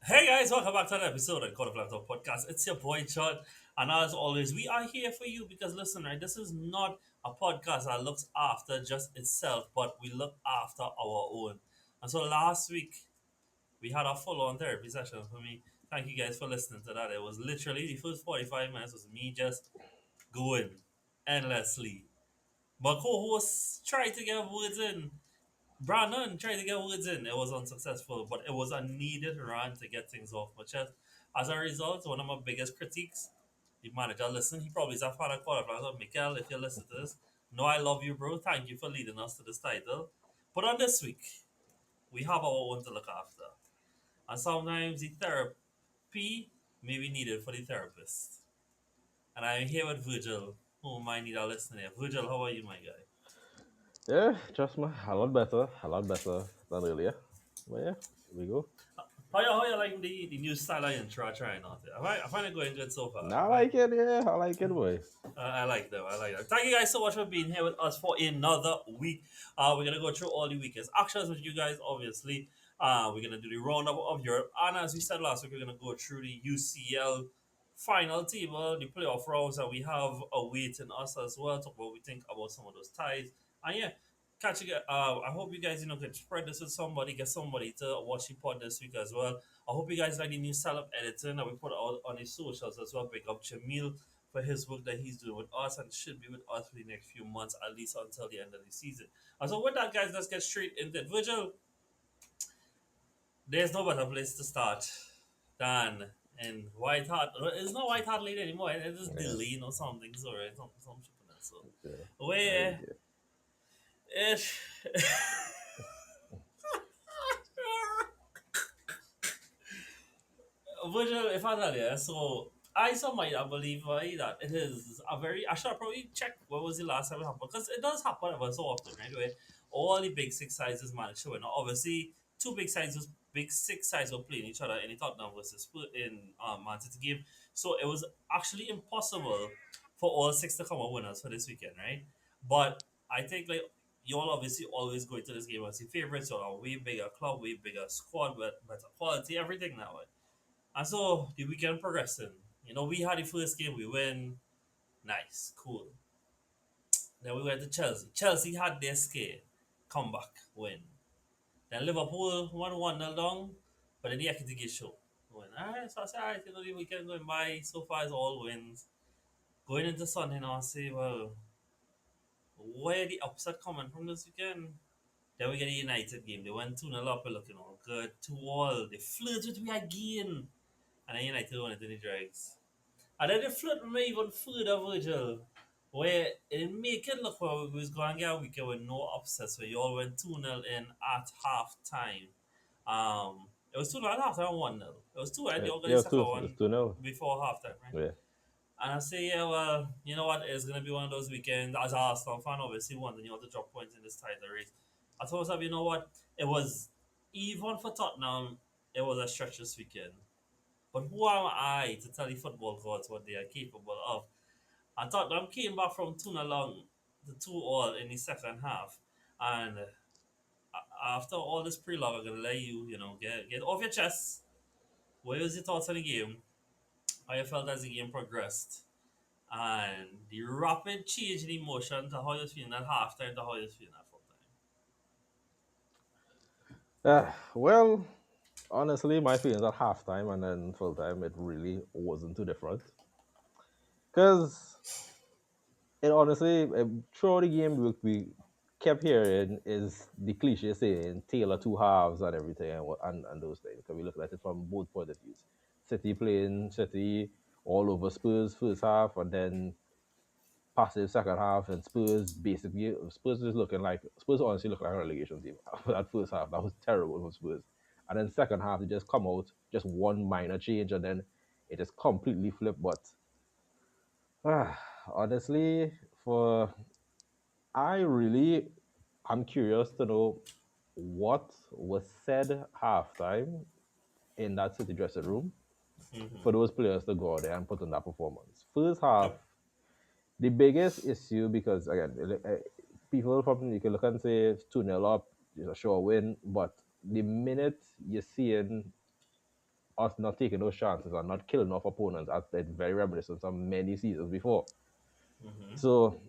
Hey guys, welcome back to another episode of the Code of Laptop Podcast. It's your boy Chud, and as always, we are here for you because listen, right, this is not a podcast that looks after just itself, but we look after our own. And so last week we had a full-on therapy session for me. Thank you guys for listening to that. It was literally the first 45 minutes was me just going endlessly. But co-hosts tried to get words in. Brandon tried to get words in. It was unsuccessful, but it was a needed run to get things off my chest. As a result, one of my biggest critiques, the manager listen, he probably is a fan of Qualifier. Mikel, if you listen to this, no, I love you, bro. Thank you for leading us to this title. But on this week, we have our own to look after. And sometimes the therapy may be needed for the therapist. And I'm here with Virgil, who might need a listener. Virgil, how are you, my guy? Yeah, trust me, a lot better than earlier. But yeah, here we go. How you like the new style of intro trying out there? I find it going good so far. Now I like it, yeah, I like it, boy. I like them. I like them. Thank you guys so much for being here with us for another week. We're gonna go through all the weekend's actions with you guys. Obviously, we're gonna do the roundup of Europe, and as we said last week, we're gonna go through the UCL final table, the playoff rounds that we have awaiting us as well. Talk about what we think about some of those ties, and yeah. Catch you. I hope you guys, can spread this with somebody, get somebody to watch the pod this week as well. I hope you guys like the new style of editing that we put out on the socials as well. Big up Jamil for his work that he's doing with us and should be with us for the next few months, at least until the end of the season. And so, with that, guys, let's get straight into it. Virgil, there's no better place to start than in White Hart. It's not White Hart Lane anymore. It is Yeah, Deline or something. So, right? Some shit on that. So, yeah, I where get. it. Virgil, if I tell you, so I might I believe that it is a very. I should probably check what was the last time it happened because it does happen ever so often, right? Where all the big six sizes manage to win. Now, obviously, two big six sides were playing each other in the Tottenham versus in Man City game, so it was actually impossible for all six to come out winners for this weekend, right? But I think like you all obviously always go into this game as the favorites. So a way bigger club, way bigger squad, with better quality, everything that way. And so the weekend progressing. We had the first game, we win. Nice, cool. Then we went to Chelsea. Chelsea had their scare. Comeback, win. Then Liverpool won 1 0 down, but then the Ekiti show. Win. Alright, so I said, alright, the weekend going by. So far, it's all wins. Going into Sunday now, I say, well, where the upset coming from this weekend? Then we get a United game. They went 2-0 up, looking all good. 2-all. They flirted with me again. And then United won it in the drags. And then they flirt me even further, Virgil, where it make it look like we was going to get a weekend with no upsets, where you all went 2-0 in at half time. It was 2-0 at half time, 1-0. It was 2, right? They all got the Yeah, second it's one 2-0. before half time, right? Yeah. And I say, yeah, well, you know what? It's going to be one of those weekends. As an Arsenal fan, obviously, wanting you all to drop points in this title race. I told myself, you know what? It was, even for Tottenham, it was a stretch this weekend. But who am I to tell the football gods what they are capable of? I thought them came back from 2 along to 2-all in the second half. And after all this pre-log, I'm going to let you, get off your chest. What was your thoughts on the game? How you felt as the game progressed? And the rapid change in emotion to how you're feeling at halftime to how you're feeling at full time. Well, honestly, my feelings at halftime and then full time, it really wasn't too different. Because it honestly, throughout the game, we kept hearing is the cliche saying Taylor two halves and everything and those things. Because we look at it from both point of views. City playing City all over Spurs first half, and then passive second half, and Spurs is looking like Spurs honestly look like a relegation team. That first half, that was terrible for Spurs. And then second half, they just come out, just one minor change, and then it just completely flipped. But ah, honestly, for I really, I'm curious to know what was said halftime in that City dressing room for Mm-hmm. those players to go out there and put in that performance. First half, Yep. the biggest issue, because again, people from you can look and say it's 2-0 up, it's a sure win, but the minute you're seeing us not taking those chances and not killing off opponents. It's very reminiscent of many seasons before. Mm-hmm. So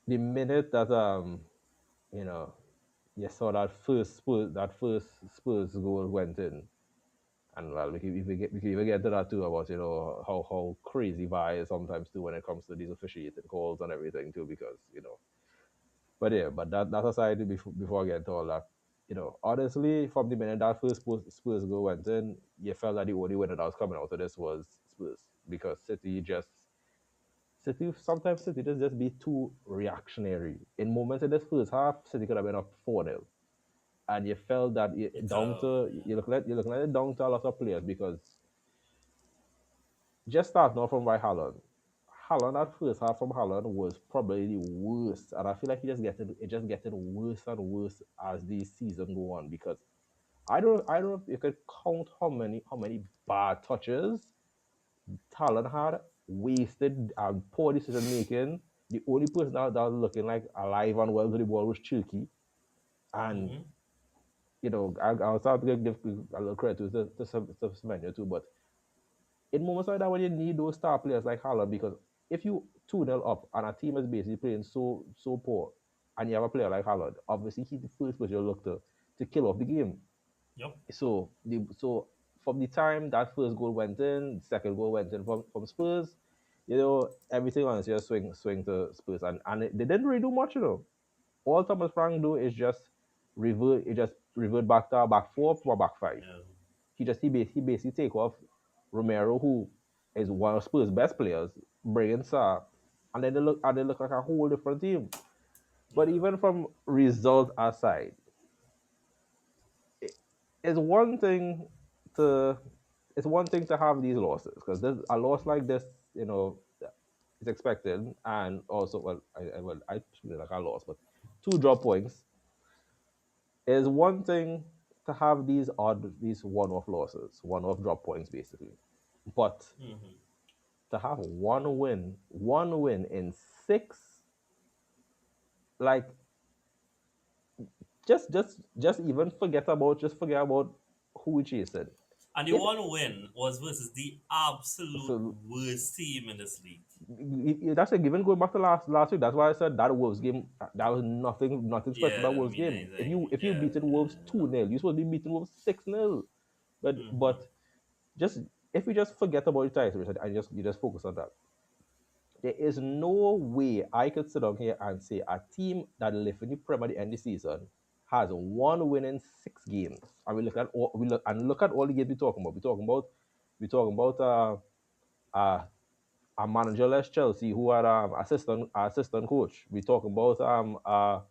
the minute that you know you saw that first Spurs goal went in, and well, we can even get to that too about how crazy VAR is sometimes too when it comes to these officiating calls and everything too, because But yeah, but that aside, before I get into all that, honestly, from the minute that first Spurs goal went in, you felt that the only winner that was coming out of this was Spurs, because City sometimes City just be too reactionary. In moments in this first half, City could have been up 4-0, and you felt that It could down have, to yeah. you're looking at it down to a lot of players, because just starting off from by Haaland. Haaland, that first half from Haaland was probably the worst, and I feel like it just getting worse and worse as the season go on, because I don't know if you could count how many bad touches Haaland had, wasted and poor decision making. The only person that was looking like alive and well to the ball was Chilky, and Mm-hmm. I'll start to give a little credit to Semenyo too, but in moments like that when you need those star players like Haaland, because if you 2-0 up and a team is basically playing so poor, and you have a player like Haaland, obviously he's the first person you look to kill off the game. Yep. So from the time that first goal went in, the second goal went in from Spurs, everything on just swing to Spurs, and they didn't really do much. All Thomas Frank do is just revert back to our back four from our back five. Yeah. He basically take off Romero, who is one of Spurs' best players, bringing Sa, and then they look like a whole different team. But Yeah. even from result aside, it, it's one thing to it's one thing to have these losses, because a loss like this, is expected, and also, well, I feel like I lost, but 2 drop points is one thing to have these one-off losses, one-off drop points, basically. But Mm-hmm. to have one win in six, like, just even forget about who we chasing. And the If one win was versus the absolute so, worst team in this league. that's a given. Going back to last week, that's why I said that Wolves game. That was nothing special. Yeah, That it didn't Wolves mean game. If anything. you Yeah, beaten Wolves 2-0, you're supposed to be beating Wolves 6-0. But yeah. Mm-hmm. but just if you just forget about the title race and you just focus on that, there is no way I could sit down here and say a team that live in the Premier at the end of the season has one win in 6 games. And we look at all the games we're talking about. We're talking about uh, a managerless Chelsea who had assistant coach. We're talking about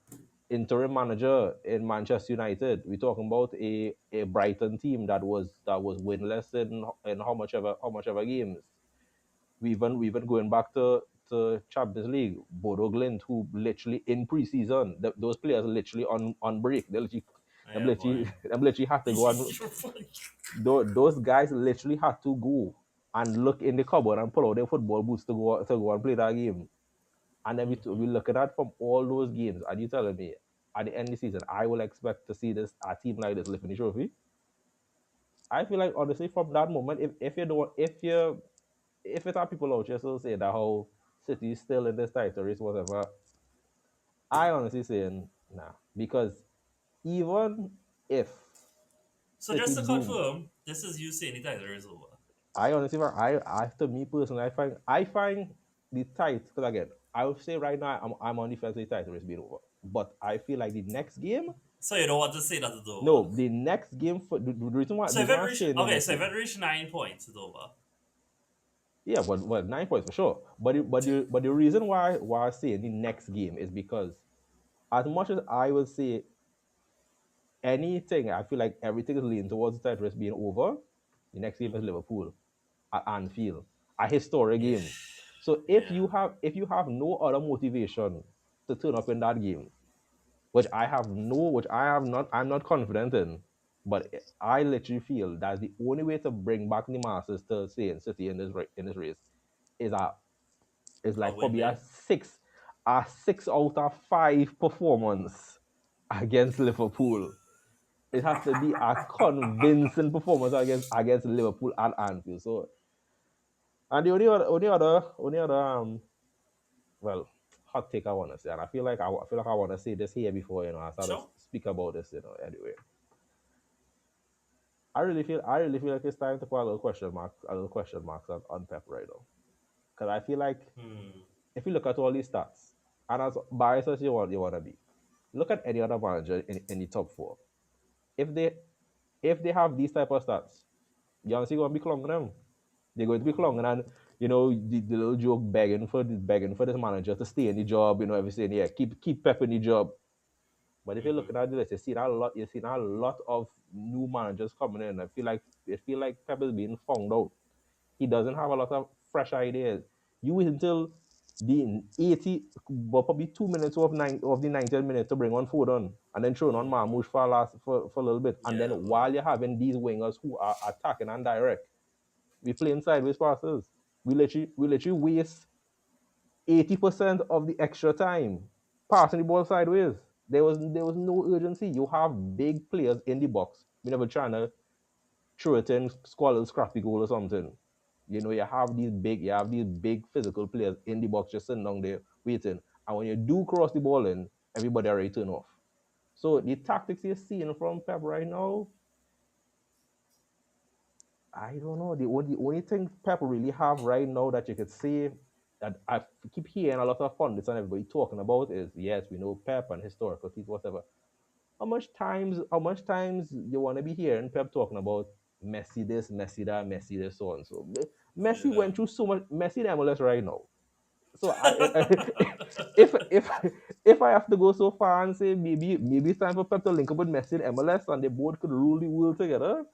interim manager in Manchester United. We're talking about a Brighton team that was winless in how much ever games. We even going back to Champions League, Bodo Glint, who literally in preseason, those players are literally on break. Them Yeah, boy. literally, them literally had to go and those guys literally had to go and look in the cupboard and pull out their football boots to go and play that game. And then we Mm-hmm. look at that from all those games, and you telling me at the end of the season, I will expect to see this a team like this lifting the trophy. I feel like honestly, from that moment, if you don't, if it's our people out here still saying that how City is still in this title race, whatever, I honestly saying nah, because even if So City just to do, confirm, this is you saying the title is over. I honestly, to me personally, I find the title, because again, I would say right now I'm on the fence with the title race being over, but I feel like the next game, So you don't want to say that it's over. no, the next game for the So if reason it why I'm reach saying the okay, next so if game, it reach 9 points, it's over. yeah, well, 9 points for sure, but the reason why I say the next game is because as much as I would say anything, I feel like everything is leaning towards the title race being over. The next game is Mm-hmm. Liverpool at Anfield, a historic game. Ish. So if Yeah. you have if you have no other motivation to turn up in that game, which I'm not confident in, but I literally feel that the only way to bring back the masses to saying City in this race is A like win probably a there. six out of five performance against Liverpool. It has to be a convincing performance against Liverpool at Anfield. So, and the only other well, hot take I want to say, and I feel like I want to say this here before I start to Sure. speak about this. Anyway, I really feel like it's time to put a little question marks on Pep right now, because I feel like Hmm. if you look at all these stats, and as biased as you want to be, look at any other manager in the top four. If they if they have these type of stats, you honestly gonna be clung them. They're going to be clung, and the little joke begging for this manager to stay in the job. Every saying, yeah, keep Pep in the job. But if you're Mm-hmm. looking at this, you're seeing a lot of new managers coming in. I feel like Pep is being found out. He doesn't have a lot of fresh ideas. You wait until the 80, but probably 2 minutes of the 90th minute to bring on Foden and then throw on Mm-hmm. Marmoush for a little bit. And then Yeah, while man. you're having these wingers who are attacking and direct, we playing sideways passes. We literally waste 80% of the extra time passing the ball sideways. There was no urgency. You have big players in the box. We never trying to throw it in, score a little scrappy goal or something. You have these big physical players in the box just sitting down there waiting. And when you do cross the ball in, everybody already turn off. So the tactics you're seeing from Pep right now, I don't know. The only thing Pep really have right now that you could say that I keep hearing a lot of pundits and everybody talking about is, yes, we know Pep and historical feats, whatever. How much times you want to be hearing Pep talking about Messi this, Messi that, Messi this, so and so. Messi Yeah. went through so much. Messi the MLS right now. So if I have to go so far and say maybe it's time for Pep to link up with Messi in MLS and they both could rule the world together,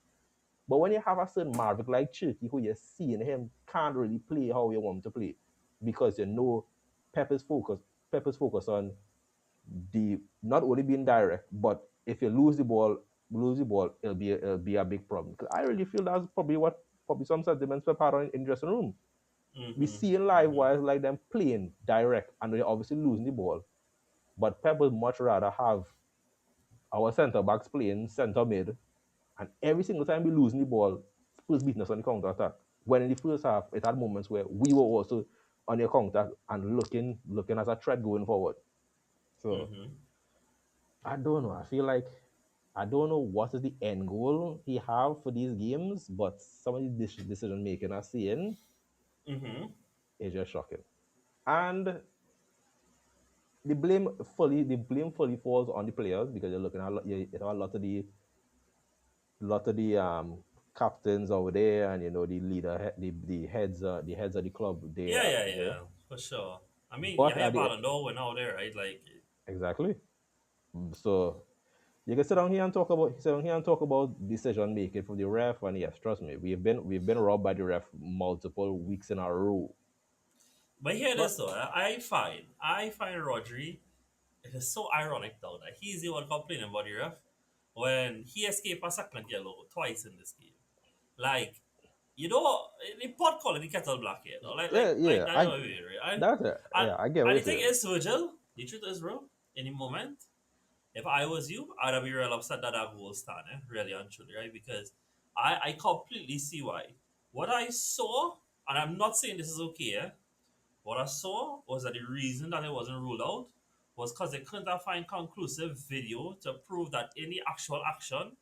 but when you have a certain Marvick like Cherky who you're seeing him can't really play how you want him to play because Pep is focused. Pep is focused on the not only being direct, but if you lose the ball, it'll be a big problem. 'Cause I really feel that's probably some sentiments Pep had in the dressing room. We Mm-hmm. see in live Mm-hmm. wires like them playing direct and they're obviously losing the ball. But Pep would much rather have our centre backs playing centre mid. And every single time we losing the ball, Spurs beating us on the counter attack. When in the first half, it had moments where we were also on the counter and looking as a threat going forward. So Mm-hmm. I don't know. I don't know what is the end goal he have for these games, but some of the decision making I seeing Mm-hmm. is just shocking. And the blame fully falls on the players because you're looking at you know, a lot of the captains over there, and the leader, the heads of the club Yeah, yeah, there. yeah, for sure. I mean, you But have at the Ballon d'Or went out there, right? Like, exactly, so you can sit down here and talk about decision making from the ref, and yes, trust me, we've been robbed by the ref multiple weeks in a row. but here it But is though. I find Rodri. It is so ironic though that he's the one complaining about the ref when he escaped a second yellow twice in this game. Like, the pot calling the kettle black here, though. yeah, Like yeah, that, I right? that's it. And Yeah, I get what and you're the thing saying. is, Virgil, the truth is, bro, in the moment, if I was you, I'd be real upset that that goal stand, really and truly, right? Because I completely see why. What I saw, and I'm not saying this is okay, what I saw was that the reason that it wasn't ruled out was because they couldn't find conclusive video to prove that in the actual action,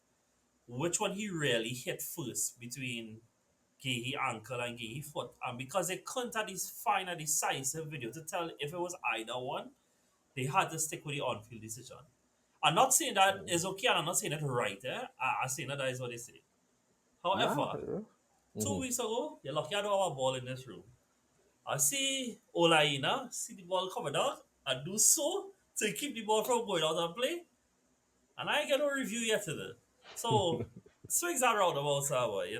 which one he really hit first between Gehi ankle and Gehi foot. And because they couldn't find a decisive video to tell if it was either one, they had to stick with the on-field decision. I'm not saying that is okay, and I'm not saying that right. I'm saying that is what they say. Nah. However, Yeah. two Mm-hmm. weeks ago, you're lucky I don't have a ball in this room. I see Olaina see the ball coming out and do so to keep the ball from going out and play. And I get a review yet today. So swings are roundabouts our way,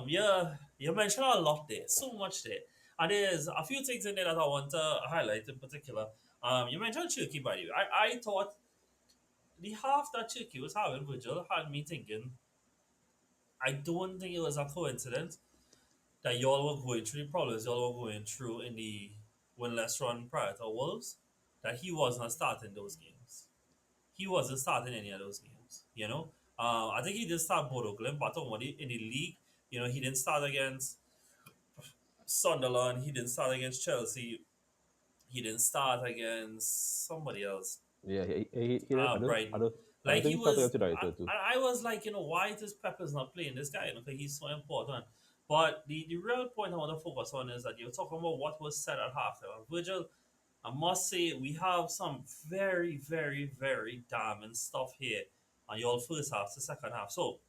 yeah, you mentioned a lot there, so much there. And there's a few things in there that I want to highlight in particular. You mentioned Turkey, by the way. I thought the half that Turkey was having, Virgil, had me thinking, I don't think it was a coincidence that y'all were going through the problems y'all were going through in the winless run prior to Wolves, that he was not starting those games. He wasn't starting any of those games. You know, I think he did start Bodo Glimt, but in the league, he didn't start against Sunderland. He didn't start against Chelsea. He didn't start against somebody else. Yeah, I don't, I Brighton. don't, I don't Like think he he started was, against United too. I was like, why is Pepper's not playing this guy? Because he's so important. But the real point I want to focus on is that you're talking about what was said at halftime. Virgil, I must say, we have some very, very, very damning stuff here on your first half to second half. So,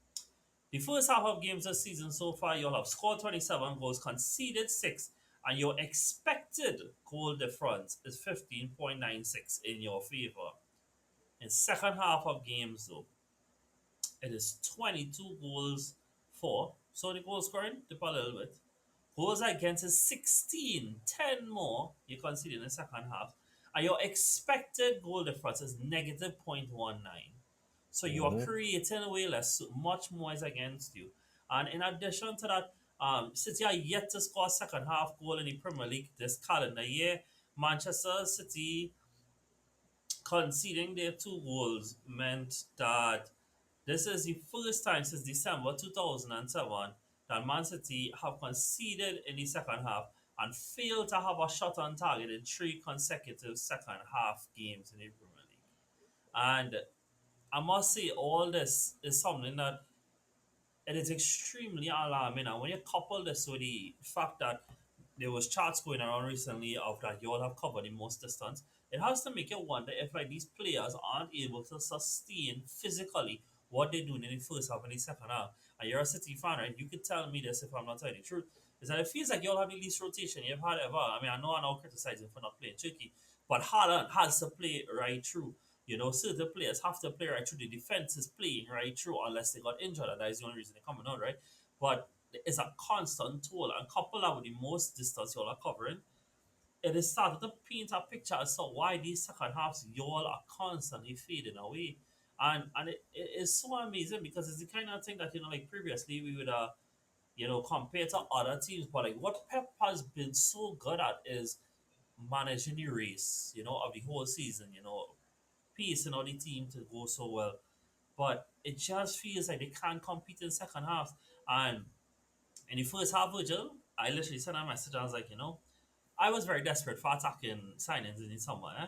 the first half of games this season so far, you'll have scored 27 goals, conceded 6, and your expected goal difference is 15.96 in your favor. In second half of games, though, it is 22 goals for. So the goal scoring dip a little bit. Goals against is 16, 10 more you concede in the second half. And your expected goal difference is negative 0.19. So you are Hmm. creating way less, so much more is against you. And in addition to that, City are yet to score a second half goal in the Premier League this calendar year. Manchester City conceding their 2 goals meant that this is the first time since December 2007 that Man City have conceded in the second half and failed to have a shot on target in 3 consecutive second half games in the Premier League. And I must say, all this is something that it is extremely alarming. And when you couple this with the fact that there was charts going around recently of that you all have covered the most distance, it has to make you wonder if like these players aren't able to sustain physically what they're doing in the first half and the second half. And you're a City fan, right? You could tell me this if I'm not telling the truth. Is that it feels like you all have the least rotation you've had ever. I mean, I know I'm not criticizing for not playing Turkey, but Haaland has to play right through. Certain players have to play right through. The defense is playing right through unless they got injured, and that is the only reason they're coming out, right? But it's a constant toll, and coupled that with the most distance you all are covering, it is starting to paint a picture as to why these second halves you all are constantly fading away. And it is so amazing because it's the kind of thing that, like previously we would compare to other teams, but like what Pep has been so good at is managing the race, of the whole season, pacing out the team to go so well. But it just feels like they can't compete in second half. And in the first half, Virgil, I literally sent a message. I was like, I was very desperate for attacking signings in the summer, eh?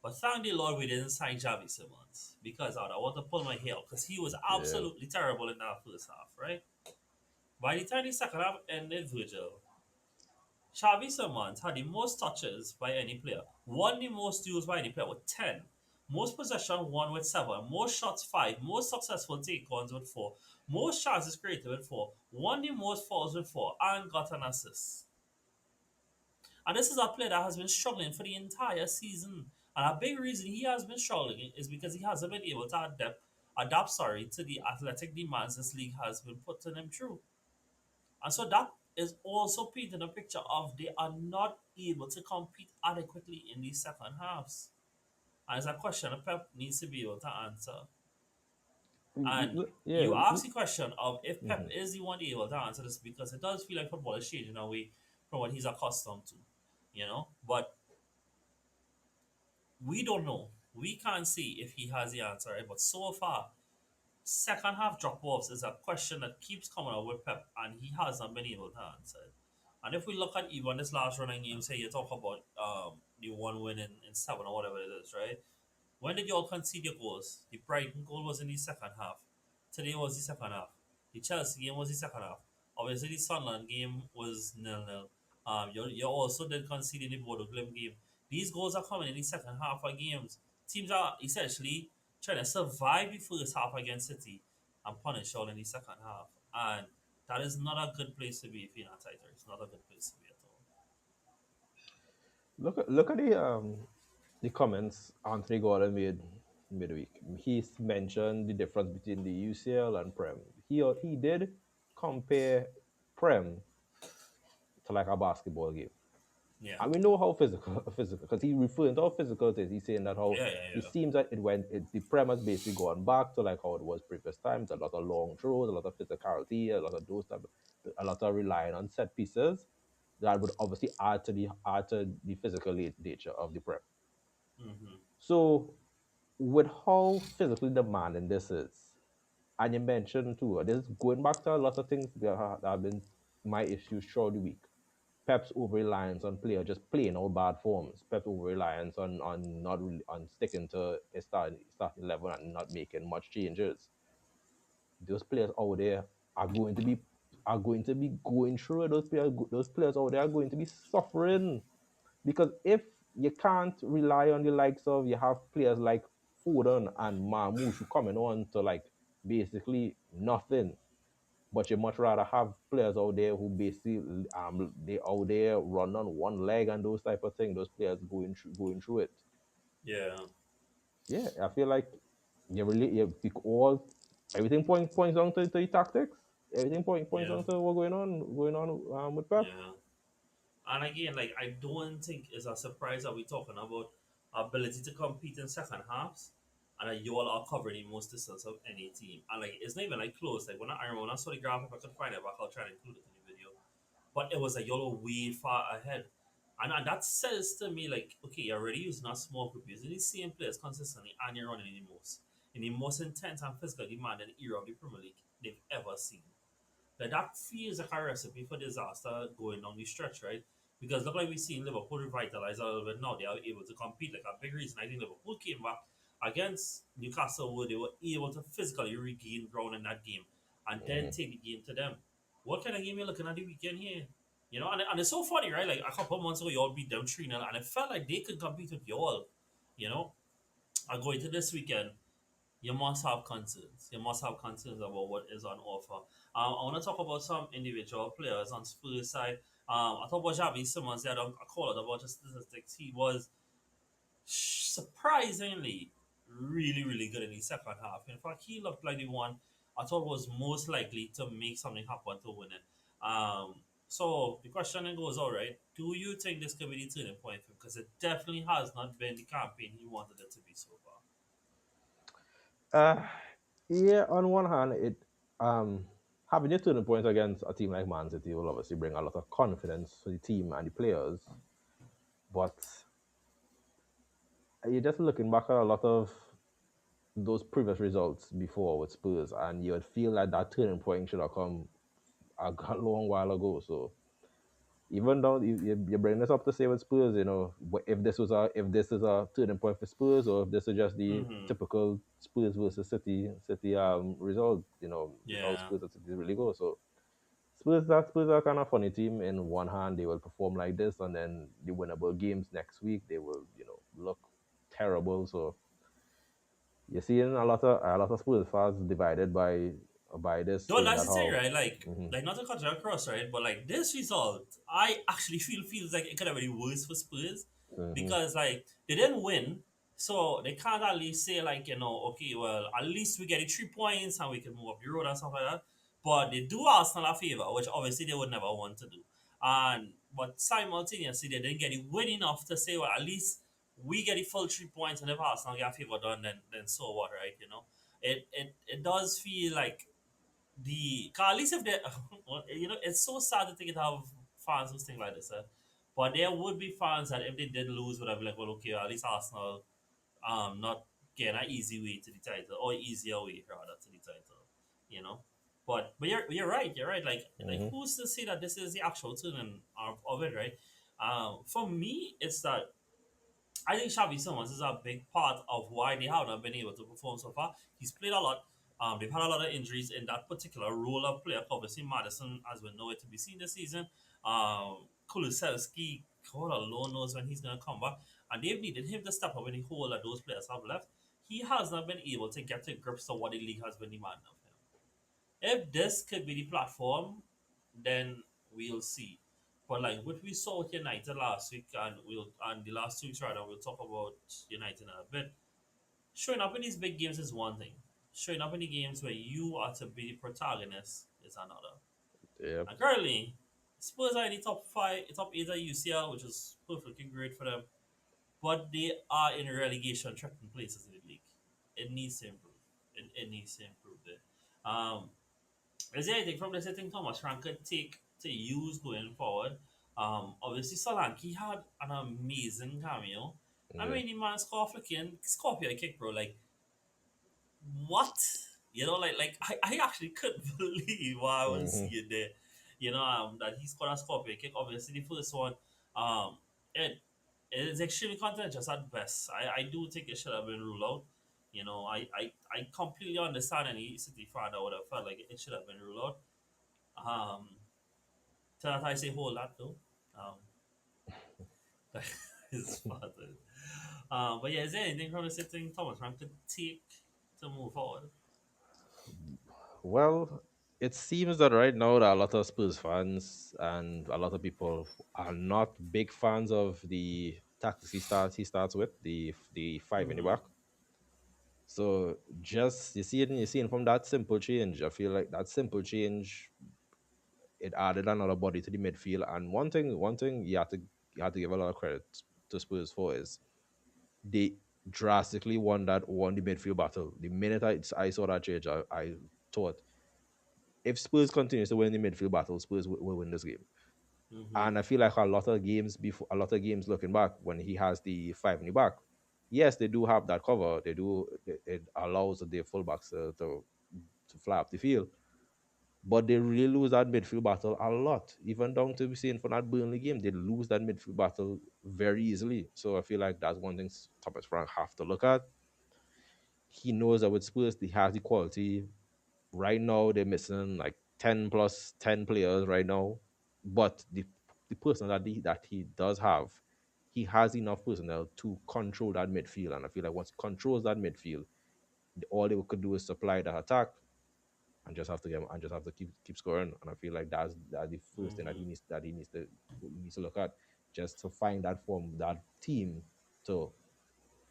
But thank the Lord we didn't sign Javi Simmons because I want to pull my hair because he was Yeah. absolutely terrible in that first half, right? By the time the second half ended, Virgil, Xavi Simons had the most touches by any player, won the most duels by any player with 10, most possession won with 7, most shots 5, most successful take-ons with 4, most chances created with 4, won the most fouls with 4, and got an assist. And this is a player that has been struggling for the entire season. And a big reason he has been struggling is because he hasn't been able to adapt to the athletic demands this league has been putting him through. And so that is also painting a picture of they are not able to compete adequately in these second halves. And it's a question that Pep needs to be able to answer. And Yeah. you ask the question of if Pep Mhm. is the one able to answer this because it does feel like football is changing away from what he's accustomed to. But we don't know. We can't see if he has the answer, right? But so far, second half drop offs is a question that keeps coming up with Pep, and he hasn't been able to answer it. And if we look at even this last running game, say you talk about the one win in 7 or whatever it is, right? When did you all concede your goals? The Brighton goal was in the second half. Today was the second half. The Chelsea game was the second half. Obviously, the Sunderland game was nil-nil. You also did concede in the Bodo Glimt game. These goals are coming in the second half of games. Teams are essentially trying to survive the first half against City and punish all in the second half. And that is not a good place to be if you're not tighter. It's not a good place to be at all. Look at the comments Anthony Gordon made midweek. He mentioned the difference between the UCL and Prem. He did compare Prem to like a basketball game. Yeah. And we know how physical, because he referring to how physical it is. He's saying that how Yeah, yeah, it yeah. seems that the Prem has basically gone back to like how it was previous times. A lot of long throws, a lot of physicality, a lot of those type, a lot of relying on set pieces that would obviously add to the physical nature of the Prem. Mm-hmm. So with how physically demanding this is, and you mentioned too, this going back to a lot of things that have been my issues throughout the week. Pep's over reliance on player just playing all bad forms. Pep's over reliance on not really, on sticking to a starting level and not making much changes. Those players out there are going to be going through it. Those players out there are going to be suffering because if you can't rely on the likes of you have players like Foden and Marmoush who coming on to like basically nothing, but you much rather have players out there who basically they out there run on one leg and those type of thing. Those players going through it. Yeah, Yeah, I feel like you pick all everything points down to the tactics. Everything points yeah, down to what going on with Pep. yeah. And again, like I don't think it's a surprise that we're talking about ability to compete in second halves, and that you all are covering the most distance of any team. And like it's not even like close. Like I remember when I saw the graph, if I could find it back, I'll try and include it in the video. But it was like y'all were way far ahead. And that says to me like, okay, you're already using a small group, using the same players consistently, and you're running in the most intense and physical demanding era of the Premier League they've ever seen. That feels like a recipe for disaster going down the stretch, right? Because look like we've seen Liverpool revitalize a little bit now. They are able to compete. Like a big reason I think Liverpool came back against Newcastle where they were able to physically regain ground in that game and then Hmm. take the game to them. What kind of game you looking at the weekend here? And it's so funny, right? Like a couple of months ago, y'all beat them 3 0, and it felt like they could compete with y'all. You know, I go into this weekend, you must have concerns. You must have concerns about what is on offer. I want to talk about some individual players on Spurs side. I thought about Javi Simmons. They had a call out about his statistics. He was surprisingly really, really good in the second half. In fact, he looked like the one I thought was most likely to make something happen to win it. So the question then goes, all right, do you think this could be the turning point for him? Because it definitely has not been the campaign he wanted it to be so far. Uh, yeah. On one hand, it having your turning points against a team like Man City will obviously bring a lot of confidence for the team and the players. But you're just looking back at a lot of those previous results before with Spurs, and you would feel like that turning point should have come a long while ago. So even though you bring this up to say with Spurs, if this is a turning point for Spurs, or if this is just the Mm-hmm. typical Spurs versus City result, this is how Yeah. Spurs and City really go. So Spurs are kind of funny team. In one hand, they will perform like this, and then the winnable games next week, they will look terrible. So you're seeing a lot of Spurs fans divided by this, No, saying that's that the thing, how. right? Like, Hmm. like not to cut you across, right? But like this result, I actually feels like it could have been worse for Spurs Hmm. because like they didn't win, so they can't at least say like okay, well at least we get the 3 points and we can move up the road and stuff like that. But they do Arsenal a favor, which obviously they would never want to do. And but simultaneously they didn't get it win enough to say well at least we get the full 3 points, and if Arsenal get a favor done, then so what, right? It does feel like the cause at least if they well, it's so sad to think it have fans who think like this, but there would be fans that if they did lose would have been like, well, okay, at least Arsenal not getting an easy way to the title or easier way rather to the title, you know. But you're right, like Hmm. who's to say that this is the actual turning of it, right? For me it's that I think Xavi Simons is a big part of why they have not been able to perform so far. He's played a lot. They've had a lot of injuries in that particular role of player. Obviously, Madison, as we know it, to be seen this season. Kulusevski, God alone knows when he's going to come back. And they've needed him to step up in the whole that those players have left. He has not been able to get to grips to what the league has been demanding of him. If this could be the platform, then we'll see. But like what we saw with United last week, and the last 2 weeks rather, we'll talk about United in a bit. Showing up in these big games is one thing. Showing up in the games where you are to be the protagonist is another. Yep. And currently, Spurs are in the top five, top eight at UCL, which is perfectly great for them. But they are in relegation threatening places in the league. It needs to improve. It needs to improve there. Is there anything from this I think Thomas Frank could take to use going forward? Obviously Solanke had an amazing cameo. I Yeah. mean, the man score flicking Scorpio kick, bro. Like what? I actually couldn't believe what I was Hmm. seeing there. That he scored a Scorpio kick. Obviously, the first one, it is extremely contentious at best. I do think it should have been ruled out. I completely understand any City fan that would have felt like it should have been ruled out. To that I say whole lot though. Um, his father. But yeah, is there anything from the sitting Thomas Frank could take to move forward? Well, it seems that right now that a lot of Spurs fans and a lot of people are not big fans of the tactics he starts with the five in the Mm-hmm. back. So just you see it from that simple change. I feel like that simple change it added another body to the midfield. And one thing you have to give a lot of credit to Spurs for is they drastically won the midfield battle. The minute I saw that change, I thought if Spurs continues to win the midfield battle, Spurs will win this game. Mm-hmm. And I feel like a lot of games looking back when he has the five in the back, yes, they do have that cover. It allows the fullbacks to fly up the field. But they really lose that midfield battle a lot. Even down to seeing for that Burnley game, they lose that midfield battle very easily. So I feel like that's one thing Thomas Frank have to look at. He knows that with Spurs, they have the quality. Right now, they're missing like 10 plus 10 players right now. But the person that he does have, he has enough personnel to control that midfield. And I feel like once he controls that midfield, all they could do is supply the attack and just have to keep scoring. And I feel like that's the first thing that Mm-hmm. he needs to look at, just to find that form, that team to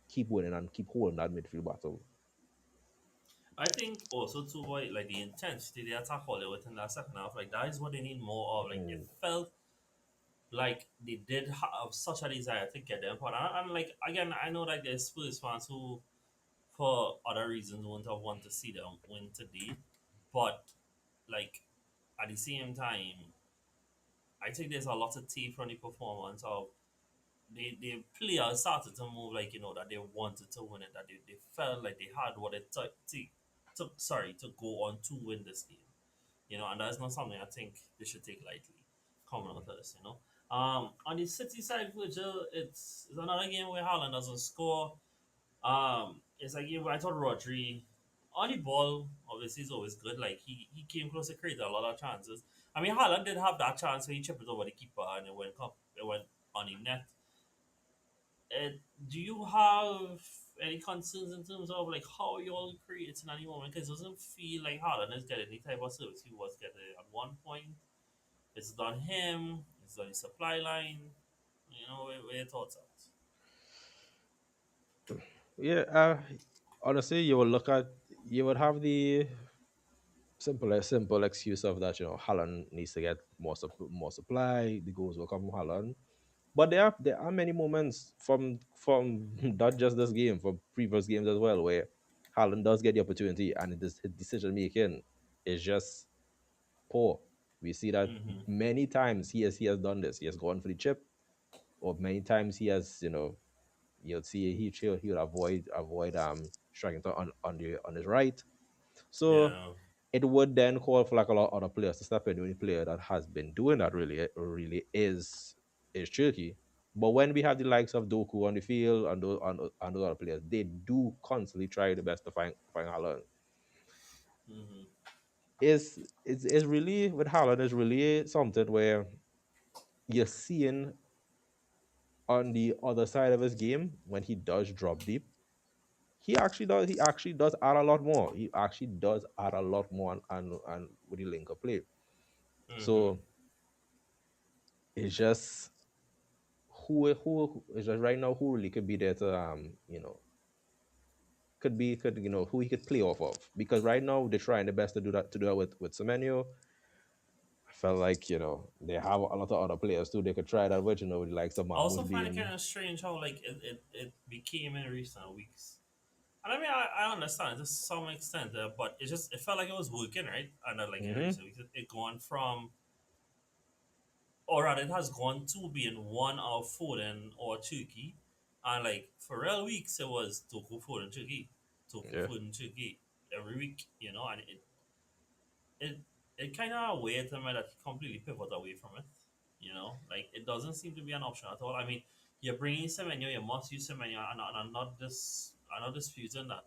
keep winning and keep holding that midfield battle. I think also too, boy, like the intensity they attack all within that second half, like that is what they need more of. Like it Mm. felt like they did have such a desire to get them, but like again, I know like there's Spurs fans who, for other reasons, wouldn't have wanted to see them win today, but like at the same time, I think there's a lot of tea from the performance of the players started to move like that they wanted to win it, that they felt like they had what it to go on to win this game. And that's not something I think they should take lightly coming out of this. On the City side, Virgil, it's another game where Haaland doesn't score. It's a game where I thought Rodri on the ball obviously is always good. Like he came close to create a lot of chances. I mean, Haaland did have that chance where he chipped it over the keeper and it went on the net. Uh, do you have any concerns in terms of like how you're creating any moment? Because it doesn't feel like Haaland is getting any type of service he was getting at one point. It's done him. It's done his supply line. Where your thoughts at? Yeah, honestly, you would have the simple excuse of that, Holland needs to get more supply, the goals will come from Holland. But there are many moments from not just this game, from previous games as well, where Haaland does get the opportunity and his decision making is just poor. We see that Mm-hmm. many times he has done this. He has gone for the chip, or many times he has, you'll see he'll avoid striking on his right. So Yeah. it would then call for like a lot of other players to step in. The only player that has been doing that really is Turkey. But when we have the likes of Doku on the field and those other players, they do constantly try the best to find Haaland. Mm-hmm. Is really with Haaland is really something where you're seeing on the other side of his game when he does drop deep. He actually does add a lot more. He actually does add a lot more and with the link of play. Mm-hmm. So it's just who is just right now who really could be there to could who he could play off of, because right now they're trying their best to do that with Semenyo. I felt like they have a lot of other players too they could try that with, the likes of I also Mahmoud find it being. kind of strange how like it became in recent weeks. And I mean, I understand to some extent, but it felt like it was working, right? And like in Hmm. recent weeks, it gone from, or rather, it has gone to being one of Foden or Turkey, And like for real weeks, it was Toku Food and Chucky, Toku Yeah. Food and Chucky every week, and it it kind of weird to me that he completely pivot away from it. Like it doesn't seem to be an option at all. I mean, you're bringing Semenyo, you must use Semenyo, and I'm not disputing that.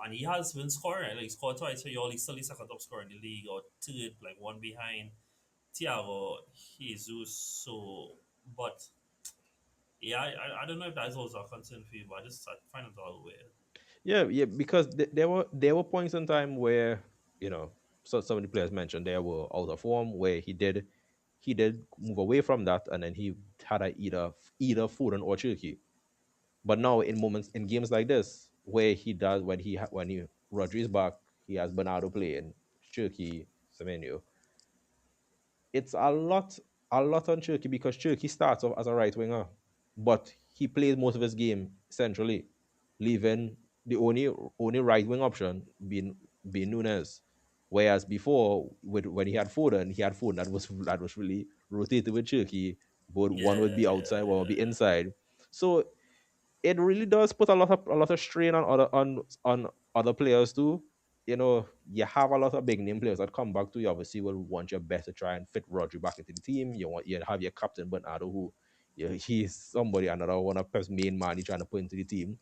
And he has been scoring. Like he scored twice for you all. He's still the second top scorer in the league, or third, like one behind Thiago Jesus. So, but yeah, I don't know if that's also a concern for you, but I find it all weird. Yeah, yeah, because there were points in time where so some of the players mentioned they were out of form where he did move away from that and then he had a either Foden or Cherky. But now in moments in games like this where he does when he Rodri is back, he has Bernardo playing, Cherky, Semenyo, it's a lot on Cherky because Cherky starts off as a right winger, but he plays most of his game centrally, leaving the only right wing option being Nunes. Whereas before, when he had Foden that was really rotated with Cherky, but one would Yeah, be outside, one would be yeah, inside. So it really does put a lot of strain on other players too. You have a lot of big name players that come back to you. Obviously, will want your best to try and fit Rodri back into the team. You have your captain Bernardo, who he's somebody another one of Pep's main man. He's trying to put into the team.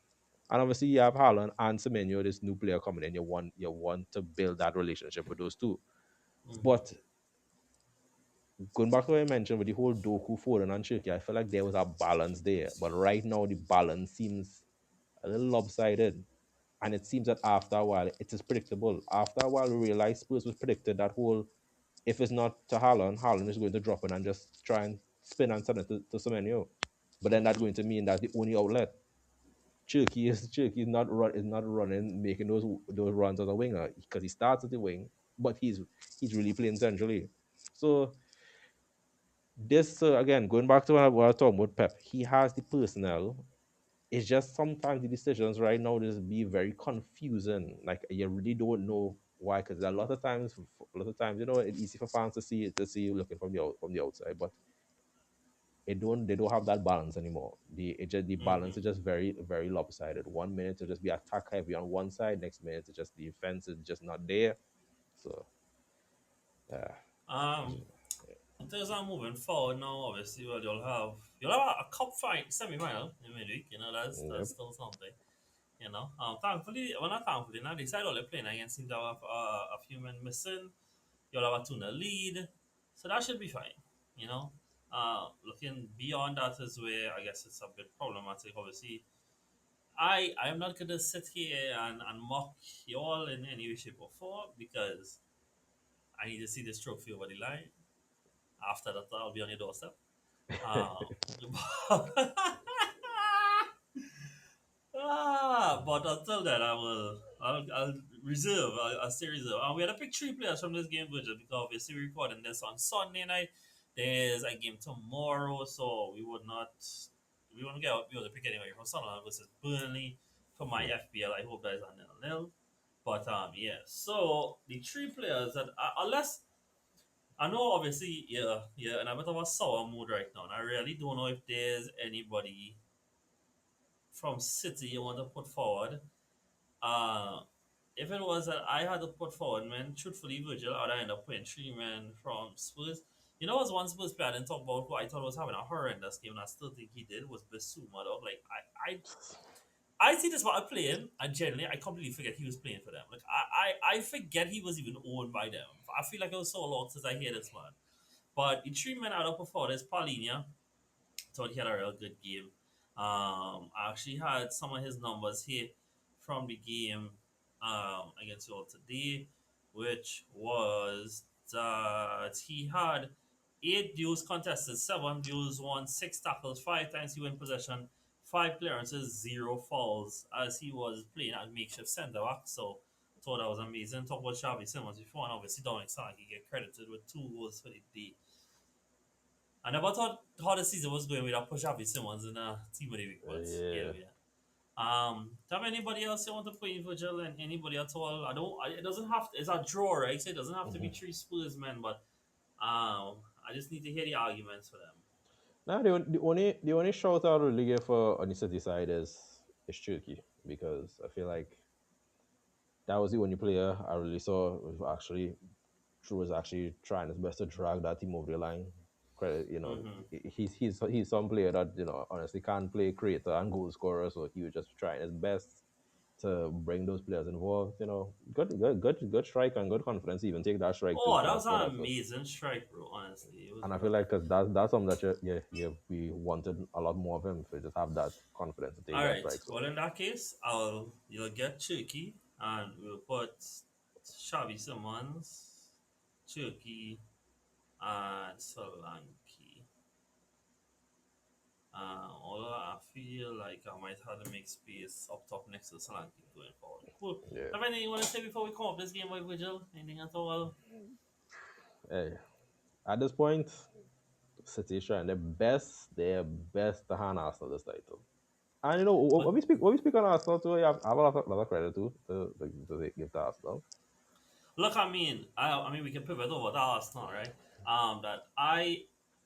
And obviously, you have Haaland and Semenyo, this new player coming in. You want to build that relationship with those two. yeah. But going back to what I mentioned with the whole Doku, Foden, and Shirky, I feel like there was a balance there. But right now, the balance seems a little lopsided. And it seems that after a while, it is predictable. After a while, we realize Spurs was predicted that whole if it's not to Haaland is going to drop in and just try and spin and send it to Semenyo. But then that's going to mean that's the only outlet. Cherky is not running, making those runs as a winger because he starts at the wing, but he's really playing centrally. So this again, going back to what I was talking about Pep, he has the personnel. It's just sometimes the decisions right now just be very confusing. Like you really don't know why, because a lot of times, it's easy for fans to see you looking from the outside, but they don't have that balance anymore. The balance is Mm-hmm. just very very lopsided. 1 minute to just be attack heavy on one side, next minute to just the defense is just not there. So yeah, Um, in terms of moving forward now, obviously, well, you'll have a cup fight semi-final in midweek. That's yep. still something. Thankfully, well, not thankfully, now they side all they're playing against seem to have a few men missing. You'll have a 2 lead, so that should be fine. Looking beyond that is where I guess it's a bit problematic. Obviously, I am not gonna sit here and mock you all in any way, shape, or form because I need to see this trophy over the line. After that, I'll be on your doorstep. Um, but until then, I'll reserve. I'll stay reserved. We had to pick three players from this game, budget because obviously we're recording this on Sunday night. There's a game tomorrow, so we won't be able to pick anybody from Sunderland versus Burnley for my Yeah. FBL. I hope that is a nil. But yeah. So the three players that unless I know, obviously, yeah, in a bit of a sour mood right now. And I really don't know if there's anybody from City you want to put forward. Uh, if it was that I had to put forward, man, truthfully, Virgil, I'd end up putting three men from Spurs. Was one Spurs player I didn't talk about who I thought was having a horrendous game, and I still think he did, was Bissouma, dog. Like, I see this while playing, and generally, I completely forget he was playing for them. Like, I forget he was even owned by them. I feel like it was so long since I hear this man. But the three men out of performance, Paulinho, thought he had a real good game. I actually had some of his numbers here from the game against you all today, which was that he had 8 duels contested, 7 duels won, 6 tackles, 5 times he won possession, 5 clearances, 0 fouls, as he was playing at makeshift centre back. So thought that was amazing. Talk about Xavi Simmons before, and obviously Dominic Solanke get credited with 2 goals for the day. I never thought how the season was going without push Javi Simmons in a team of the week, but here Yeah. we are. Do you have anybody else you want to put in for Jill and anybody at all? It doesn't have to, it's a draw, right? So it doesn't have to be Mhm. three Spurs men, but I just need to hear the arguments for them. Now the only shout I would really give for on the city side is Turkey because I feel like that was the only player I really saw who actually True was actually trying his best to drag that team over the line. Credit, Mm-hmm. he's some player that honestly can't play creator and goal scorer, so he was just trying his best to bring those players involved. Good strike and good confidence. Even take that strike too Oh, for that was that for an that. So, amazing strike, bro. Honestly, it was and I feel good. like because that's something that we wanted a lot more of him to just have that confidence to take All that right. strike. So Well, in that case, you'll get Turkey, and we'll put Xavi Simons, Turkey, and Solanke. Although I feel like I might have to make space up top next to Solanke going forward. Cool. yeah, Have anything you want to say before we come up this game, by Vigil? Anything at all? hey, at this point, City is trying their best to hand Arsenal this title. And But when we speak on Arsenal too, you have a lot of credit too to give to Arsenal. look, I mean, we can pivot over to Arsenal, right? That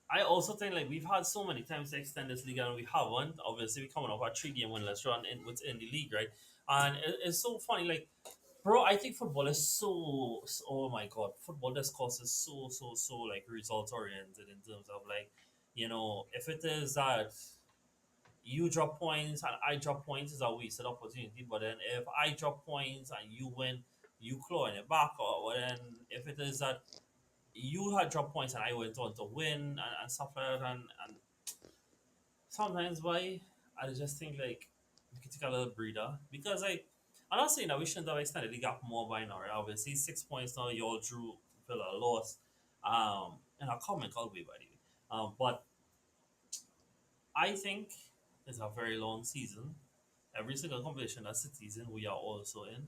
I also think like we've had so many times to extend this league and we haven't. Obviously, we're coming off a 3 game winless run within the league, right? And it's so funny, like, bro. I think football is oh my god, football discourse is so like result oriented in terms of like, if it is that you drop points and I drop points, is a wasted opportunity. But then if I drop points and you win, you claw in it back. Or then if it is that you had dropped points and I went on to win and stuff like that, and sometimes why I just think like we could take a little breather because I'm not saying that we shouldn't have extended the gap more by now. Right? Obviously, 6 points now. You all drew Villa lost. In a comical way, by the way. But I think it's a very long season. Every single competition that City's in, we are also in.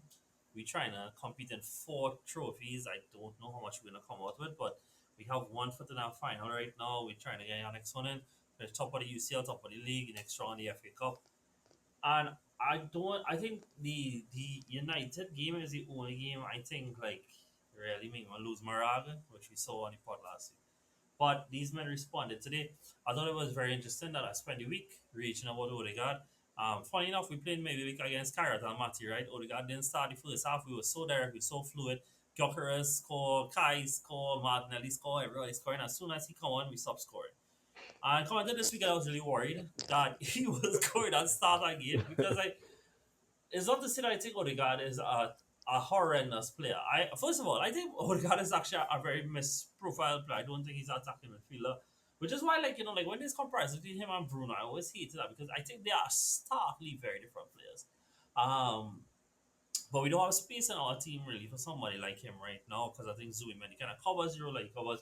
We trying to compete in 4 trophies. I don't know how much we're gonna come out with, but we have one foot in our final right now. We're trying to get our next one in. We're top of the UCL, top of the league, next round the FA Cup. And I don't. I think the United game is the only game I think like really make me lose morale, which we saw on the pod last week. But these men responded today. I thought it was very interesting that I spent the week reaching out to Odegaard. Funny enough, we played maybe week against Carrot and Matty, right? Odegaard didn't start the first half. We were so direct, we were so fluid. Gyökeres score, Kai score, Martinelli score, everybody scoring. As soon as he come on, we stop scoring. And coming to this week, I was really worried that he was going to start again because it's not to say that I think Odegaard is a horrendous player. First of all, I think Odegaard is actually a very misprofiled player. I don't think he's an attacking midfielder. Which is why, like, like when there's comparison between him and Bruno, I always hate that because I think they are starkly very different players. Um, but we don't have space in our team really for somebody like him right now because I think Zuiman, he kind of covers the role like he covers.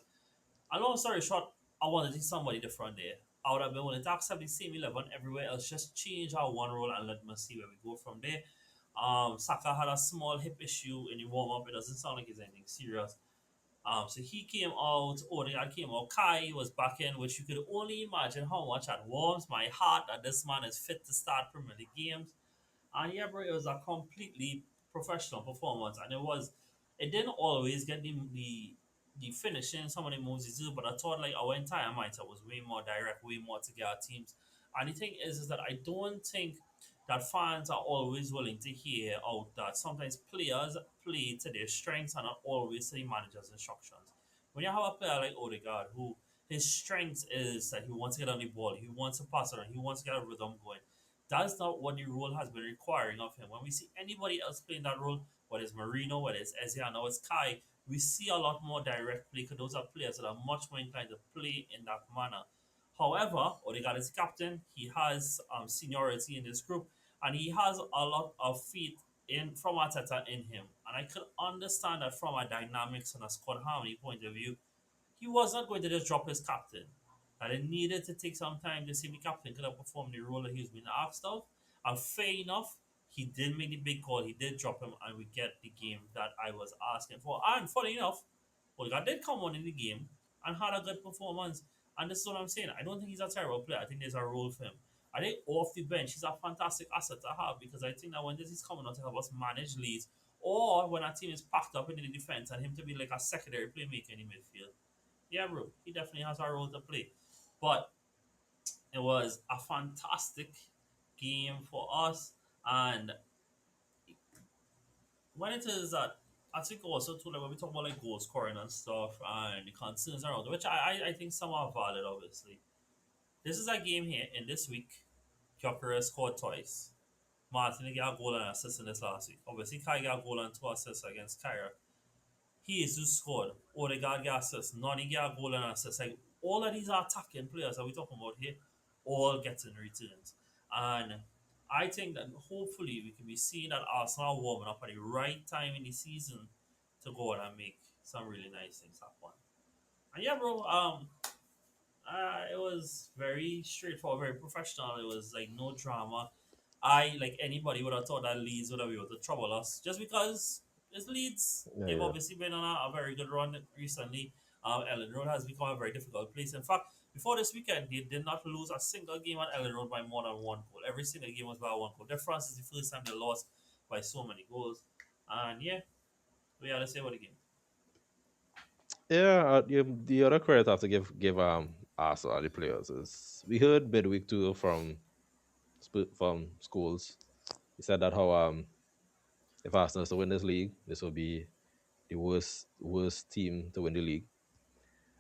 A long story short, I wanted to see somebody different there. I would have been willing to accept the same 11 everywhere else, just change our one role and let me see where we go from there. Saka had a small hip issue in the warm up. It doesn't sound like it's anything serious. So he came out, Odegaard came out, Kai was back in, which you could only imagine how much that warms my heart that this man is fit to start Premier League games. And yeah, bro, it was a completely professional performance, and it didn't always get the finishing, some of the moves he did, but I thought like our entire mindset was way more direct, way more to get our teams. And the thing is that I don't think that fans are always willing to hear out that sometimes players play to their strengths and not always to the manager's instructions. When you have a player like Odegaard, who his strength is that he wants to get on the ball, he wants to pass it on, he wants to get a rhythm going. That's not what the role has been requiring of him. When we see anybody else playing that role, whether it's Marino, whether it's Eze, and now it's Kai, we see a lot more direct play because those are players that are much more inclined to play in that manner. However, Odegaard is captain. He has seniority in this group, and he has a lot of feet in from Arteta in him. And I could understand that from a dynamics and a squad harmony point of view, he was not going to just drop his captain. And it needed to take some time to see the captain could have performed the role that he was being asked of. And fair enough, he did make the big call. He did drop him, and we get the game that I was asking for. And funny enough, Olga did come on in the game and had a good performance. And this is what I'm saying. I don't think he's a terrible player. I think there's a role for him. I think off the bench, he's a fantastic asset to have because I think that when this is coming out to help us manage leads, or when our team is packed up in the defense and him to be like a secondary playmaker in the midfield, yeah, bro, he definitely has a role to play. But It was a fantastic game for us. And when it is that, I think also too, like when we talk about like goal scoring and stuff and the concerns around, which I think some are valid, obviously. This is a game here in this week. Gyökeres scored twice. Martin got a goal and assist in this last week. Obviously, Kai got a goal and two assists against Kyra. He is who scored. Odegaard got assists. Nani got a goal and assist. Like all of these are attacking players that we talking about here, all getting returns. And I think that hopefully we can be seeing that Arsenal warming up at the right time in the season to go out and make some really nice things happen. And yeah, bro. It was very straightforward, very professional. It was like no drama. Like anybody would have thought that Leeds would have been able to trouble us just because it's Leeds. Yeah, They've yeah. obviously been on a very good run recently. Ellen Road has become a very difficult place. In fact, before this weekend, they did not lose a single game at Ellen Road by more than one goal. Every single game was by one goal. Difference is the first time they lost by so many goals. And yeah, we had to say about the game. Yeah, the other credit I have to give Arsenal the players is we heard midweek too from schools. He said that how if Arsenal is to win this league, this will be the worst team to win the league.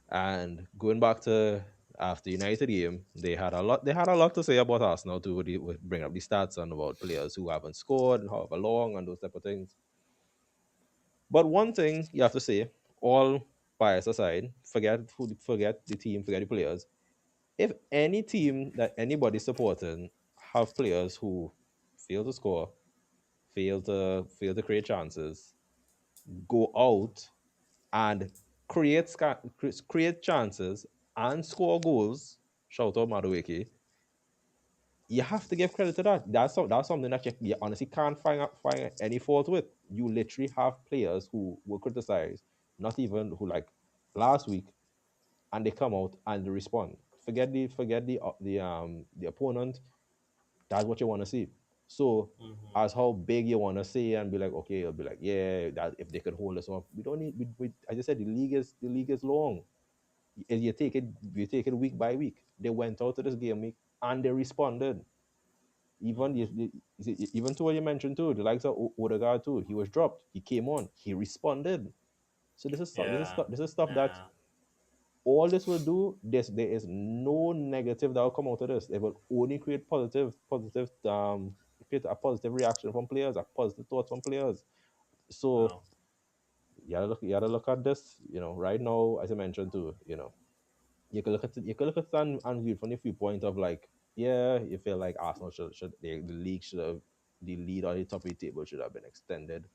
And going back to after United game, they had a lot to say about Arsenal too. With bring up the stats and about players who haven't scored and however long and those type of things. But one thing you have to say, all bias aside, forget the team, forget the players. If any team that anybody's supporting have players who fail to score, fail to create chances, go out and create chances and score goals, shout out Madueke, you have to give credit to that. That's something that you honestly can't find any fault with. You literally have players who were criticized, not even who like last week, and they come out and they respond. Forget the opponent. That's what you want to see. So as Mm-hmm. how big you want to say and be like, okay, you'll be like, yeah, that if they could hold us off, we don't need. As I said, the league is long. You take it week by week. They went out to this game week and they responded. Even Mm-hmm. even to what you mentioned too, the likes of Odegaard too. He was dropped. He came on. He responded. So Yeah. this is stuff that Yeah. all this will do. There is no negative that will come out of this. It will only create create a positive reaction from players, a positive thoughts from players. So No. you gotta look at this. Right now, as I mentioned too. You could look at it and view it from the viewpoint of like, yeah, you feel like Arsenal should the league should have the lead on the top of the table should have been extended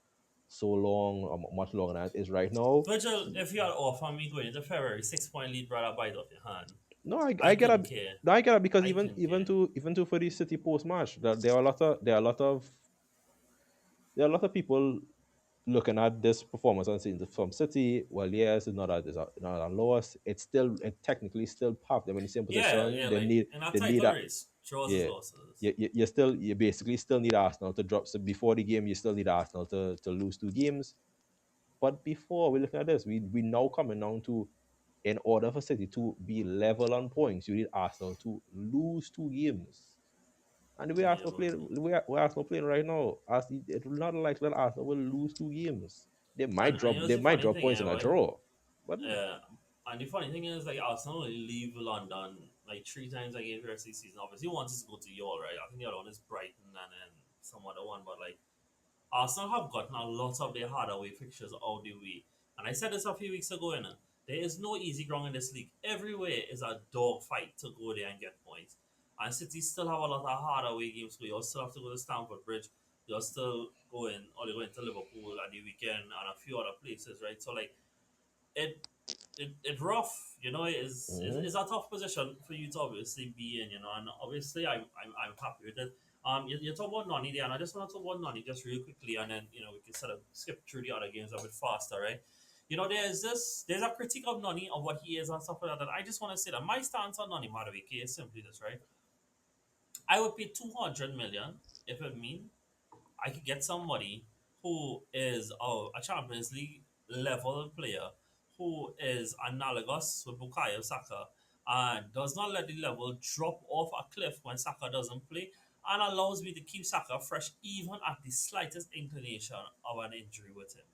so long or much longer than it is right now. Virgil, if you had offered me going into February, 6 point lead, brother, bite off your hand. No, I, I I get couldn't a care. no, I get it because I even couldn't even care. to even to for the City post match, there are a lot of people looking at this performance and seeing from City. Well, yes, it's not a loss. It technically still have them in the same Yeah, position. yeah, They like need in a they need title that. race, draws is Yeah, losses. you basically still need Arsenal to drop. So before the game, you still need Arsenal to lose two games. But before we're looking at this, we now coming down to, in order for City to be level on points, you need Arsenal to lose two games. And the way To be Arsenal able playing, to. the way Arsenal playing right now, it will not like that Arsenal will lose two games. They might And drop you know they the might funny drop thing, points yeah, in a right? draw. But And the funny thing is, like, Arsenal only leave London like 3 times again for the rest of the season. Obviously, once is to go to Yall, right? I think the other one is Brighton and then some other one, but like, Arsenal have gotten a lot of their hard away fixtures out the way. And I said this a few weeks ago, you know, there is no easy ground in this league. Everywhere is a dog fight to go there and get points. And City still have a lot of hard away games, so you still have to go to Stamford Bridge. You're still going, or you're going to Liverpool at the weekend and a few other places, right? So, like, it it rough, you know, mhm. is a tough position for you to obviously be in, you know, and obviously I'm happy with it. You talk about Nani there, and I just want to talk about Nani just real quickly, and then we can sort of skip through the other games a bit faster, right? You know, there's a critique of Nani of what he is and stuff like that. And I just want to say that my stance on Nani Maraviki is simply this, right? I would pay 200 million if it mean I could get somebody who is a Champions League level player who is analogous with Bukayo Saka and does not let the level drop off a cliff when Saka doesn't play, and allows me to keep Saka fresh even at the slightest inclination of an injury with him.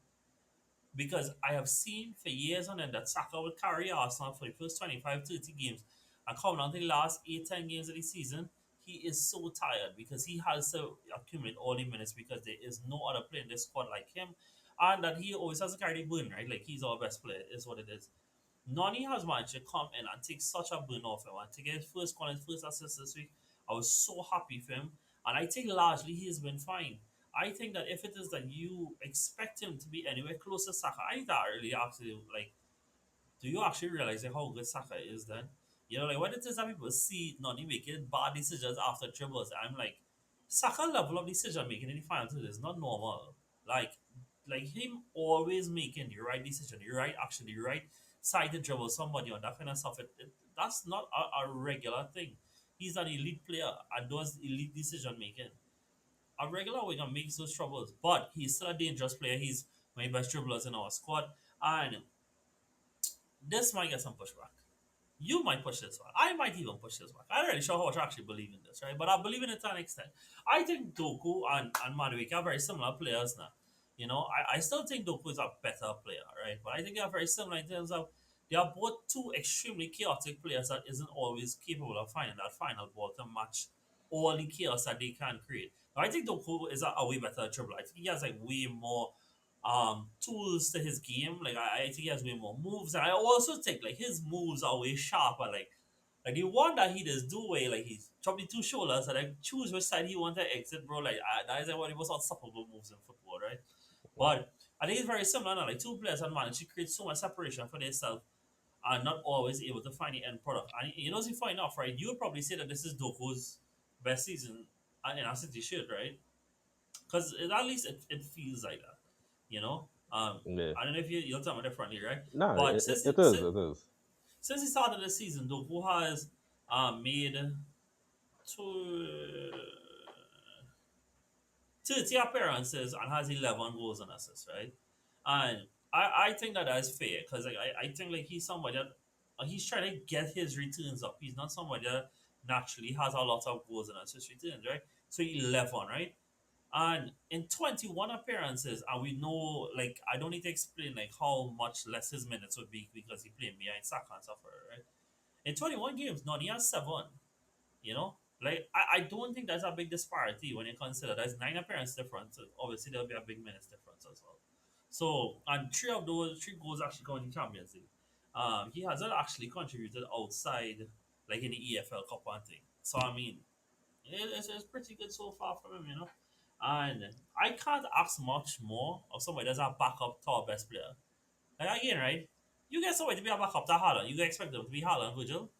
Because I have seen for years on end that Saka will carry Arsenal for the first 25, 30 games, and come down to the last 8, 10 games of the season, he is so tired because he has to accumulate all the minutes because there is no other player in this squad like him, and that he always has to carry the burden, right? Like he's our best player, is what it is. Nani has managed to come in and take such a burden off him and to get his first goal and first assist this week. I was so happy for him. And I think largely he's been fine. I think that if it is that you expect him to be anywhere close to Saka, I that really actually like, do you actually realize like, how good Saka is then? You know, like when it is that people see Nani making bad decisions after dribbles, I'm like, Saka level of decision making in the final third is not normal. Like, like him always making the right decision, the right action, the right side to dribble somebody on that kind of stuff. That's not a regular thing. He's an elite player and does elite decision making. A regular winger makes those troubles, but he's still a dangerous player. He's one of the best dribblers in our squad, and this might get some pushback. You might push this one. I might even push this one. I'm not really sure how much I actually believe in this, right? But I believe in it to an extent. I think Doku and Madueke are very similar players now. You know, I still think Doku is a better player, right? But I think they are very similar in terms of they are both two extremely chaotic players that isn't always capable of finding that final ball to match all the chaos that they can create. Now, I think Doku is a way better dribbler. I think he has like way more tools to his game. Like I think he has way more moves, and I also think like his moves are way sharper. Like the one that he does do way like he's dropped the two shoulders and then choose which side he wants to exit, bro. Like that is like one of the most unstoppable moves in football, right? But I think it's very similar now. Like two players that manage to create so much separation for themselves are not always able to find the end product. And you know, if you find off, right, you would probably say that this is Doku's best season in a City shirt, right? Because at least it feels like that, you know. Yeah. I don't know if you'll tell me differently, right? No, But it is. It is. since the start of the season, Doku has made two, 30 appearances and has 11 goals and assists, right? And I think that that's fair because like, I think like he's somebody that he's trying to get his returns up. He's not somebody that naturally has a lot of goals and assist returns, right? So 11, right? And in 21 appearances, and we know, like, I don't need to explain, like, how much less his minutes would be because he played behind Saka and stuff, right? In 21 games, no, he has 7, you know? Like, I don't think there's a big disparity when you consider there's 9 appearance difference. Obviously, there'll be a big minutes difference as well. So, and 3 goals actually going in Champions League. He hasn't actually contributed outside, like, in the EFL Cup and thing. So, I mean, it's pretty good so far from him, you know. And I can't ask much more of somebody that's a backup to our best player. Like again, right? You get somebody to be a backup to Haaland, you expect them to be Haaland, Virgil.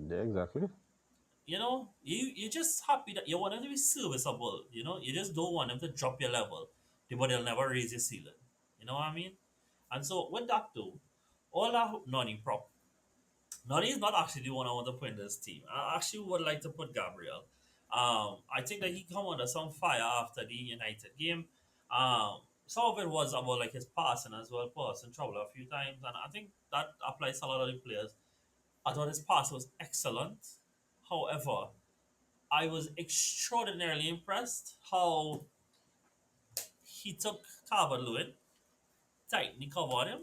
Yeah, exactly. You know, you just happy that you want them to be serviceable. You know, you just don't want them to drop your level, but they'll never raise your ceiling. You know what I mean? And so with that though, all that non-prop Nani is not actually the one I want to put in this team. I actually would like to put Gabriel. I think that he come under some fire after the United game. Some of it was about like his passing as well, pass in trouble a few times, and I think that applies to a lot of the players. I thought his pass was excellent. However, I was extraordinarily impressed how he took Calvert Lewin, tightly covered him,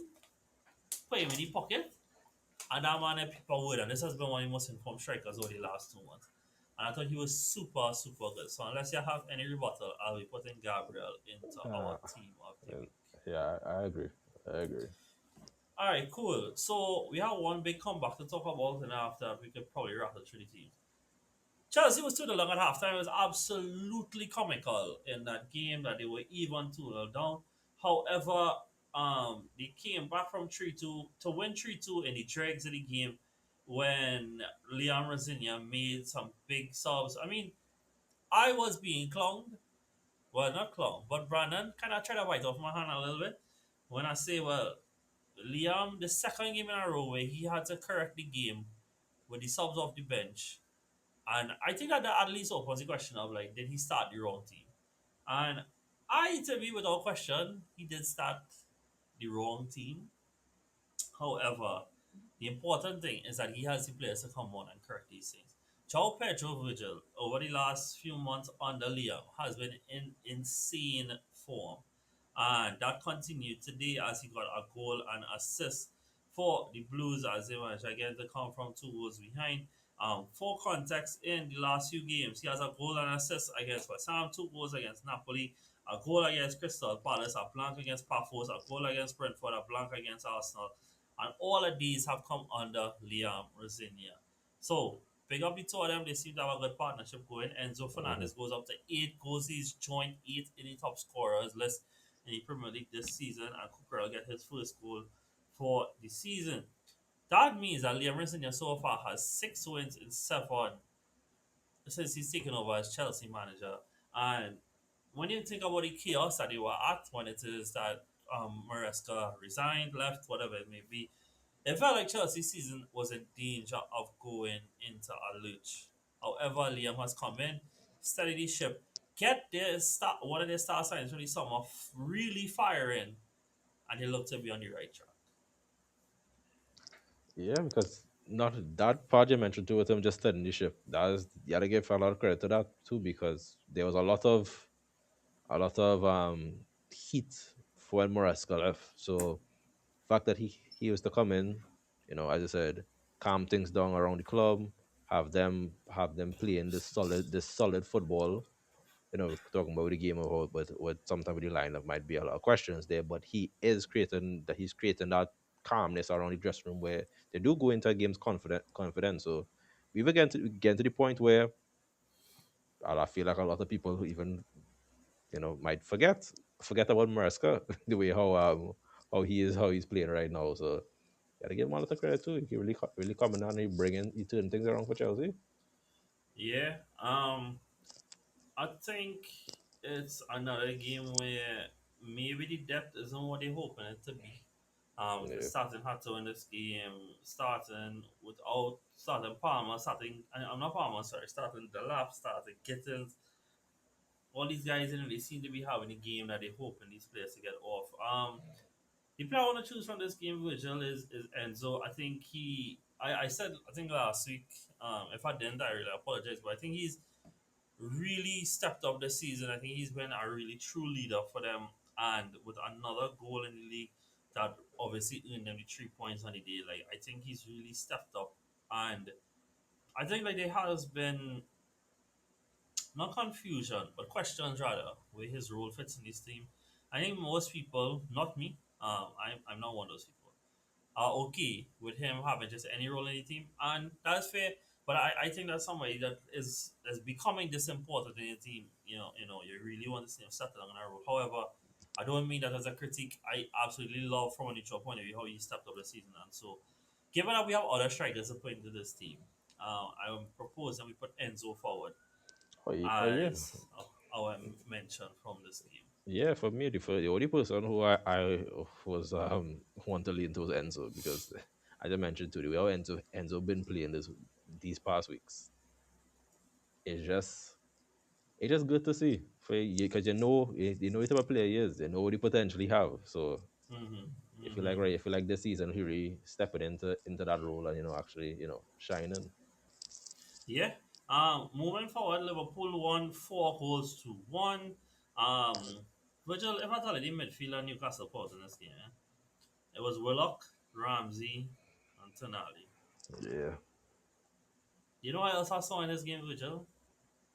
put him in the pocket, and that man had people with, and this has been one of the most informed strikers over the last 2 months. And I thought he was super, super good. So unless you have any rebuttal, I'll be putting Gabriel into our Uh, team of the and week. yeah, I agree. I agree. All right, cool. So we have one big comeback to talk about, and after we could probably rattle through the teams. Chelsea was 2 long at halftime. It was absolutely comical in that game that they were even 2 down. However, they came back from 3-2 to win 3-2 in the dregs of the game when Leon Rosinia made some big subs. I mean, I was being clowned. Well, not clowned, but Brandon kind of tried to bite off my hand a little bit when I say, well, Liam, the second game in a row where he had to correct the game with the subs off the bench, and I think that at least opens the question of like, did he start the wrong team? And to me, without question, he did start the wrong team. However, The important thing is that he has the players to come on and correct these things. João Pedro Virgil, over the last few months under Liam, has been in insane form. And that continued today as he got a goal and assist for the Blues as they managed again to come from 2 goals behind. For context, in the last few games, he has a goal and assist against West Ham, 2 goals against Napoli, a goal against Crystal Palace, a blank against Paphos, a goal against Brentford, a blank against Arsenal, and all of these have come under Liam Rosinia. So, big up the two of them. They seem to have a good partnership going. Enzo Hmm. Fernandez goes up to 8 goals. He's joined 8 in the top scorers list in the Premier League this season. And Cooker will get his first goal for the season. That means that Liam Rosinia so far has 6 wins in 7 since he's taken over as Chelsea manager. And when you think about the chaos that they were at when it is that Maresca resigned, left, whatever it may be, it felt like Chelsea's season was in danger of going into a lurch. However, Liam has come in, steady the ship, get their start one of their star signs from the summer really firing, and they look to be on the right track. Yeah, because not that part you mentioned too with him just steadying the ship. That is, you gotta give a lot of credit to that too, because there was a lot of heat for when Moresca left. So fact that he was to come in, as I said, calm things down around the club, have them playing this solid football. Talking about the game of but sometimes with the lineup might be a lot of questions there, but he's creating that calmness around the dressing room where they do go into games confident. So we've again to get to the point where I feel like a lot of people who even might forget about Maresca the way how he's playing right now. So gotta give him a lot of credit too. He really coming on, he turning things around for Chelsea. Yeah, I think it's another game where maybe the depth isn't what they're hoping it to be. Yeah. Because starting Hato in this game, starting Palmer, I'm not Palmer, sorry, starting Delap, starting Gittins, all these guys in it, they seem to be having a game that they're hoping these players to get off. The player I want to choose from this game, Virgil, is Enzo. I said, I think last week, if I didn't, I really apologize, but I think he's really stepped up this season. I think he's been a really true leader for them, and with another goal in the league that obviously earned them the 3 points on the day. Like I think he's really stepped up, and I think like there has been not confusion but questions rather where his role fits in this team. I think most people, not me, I'm not one of those people, are okay with him having just any role in the team, and that's fair. But I think that's somebody that is becoming this important in the team. You really want to see him settle on a role. However, I don't mean that as a critique. I absolutely love from a neutral point of view how he stepped up the season, and so given that we have other strikers to put into this team, I propose that we put Enzo forward Yeah. as our mention from this game. Yeah, for me, the only person who I was want to lean towards Enzo because, as I mentioned to you, the way how Enzo been playing these past weeks. It's just good to see for you because you know what type of player he is. You know what he potentially have. So Mm-hmm. if you like Mm-hmm. right, if you like this season, he really stepping into that role and actually shining. Yeah. Moving forward, Liverpool won 4 goals to 1. Um, Virgil, if I tell you the midfielder Newcastle players in this game, it was Willock, Ramsey, and Tonali. Yeah. You know what else I saw in this game, Virgil?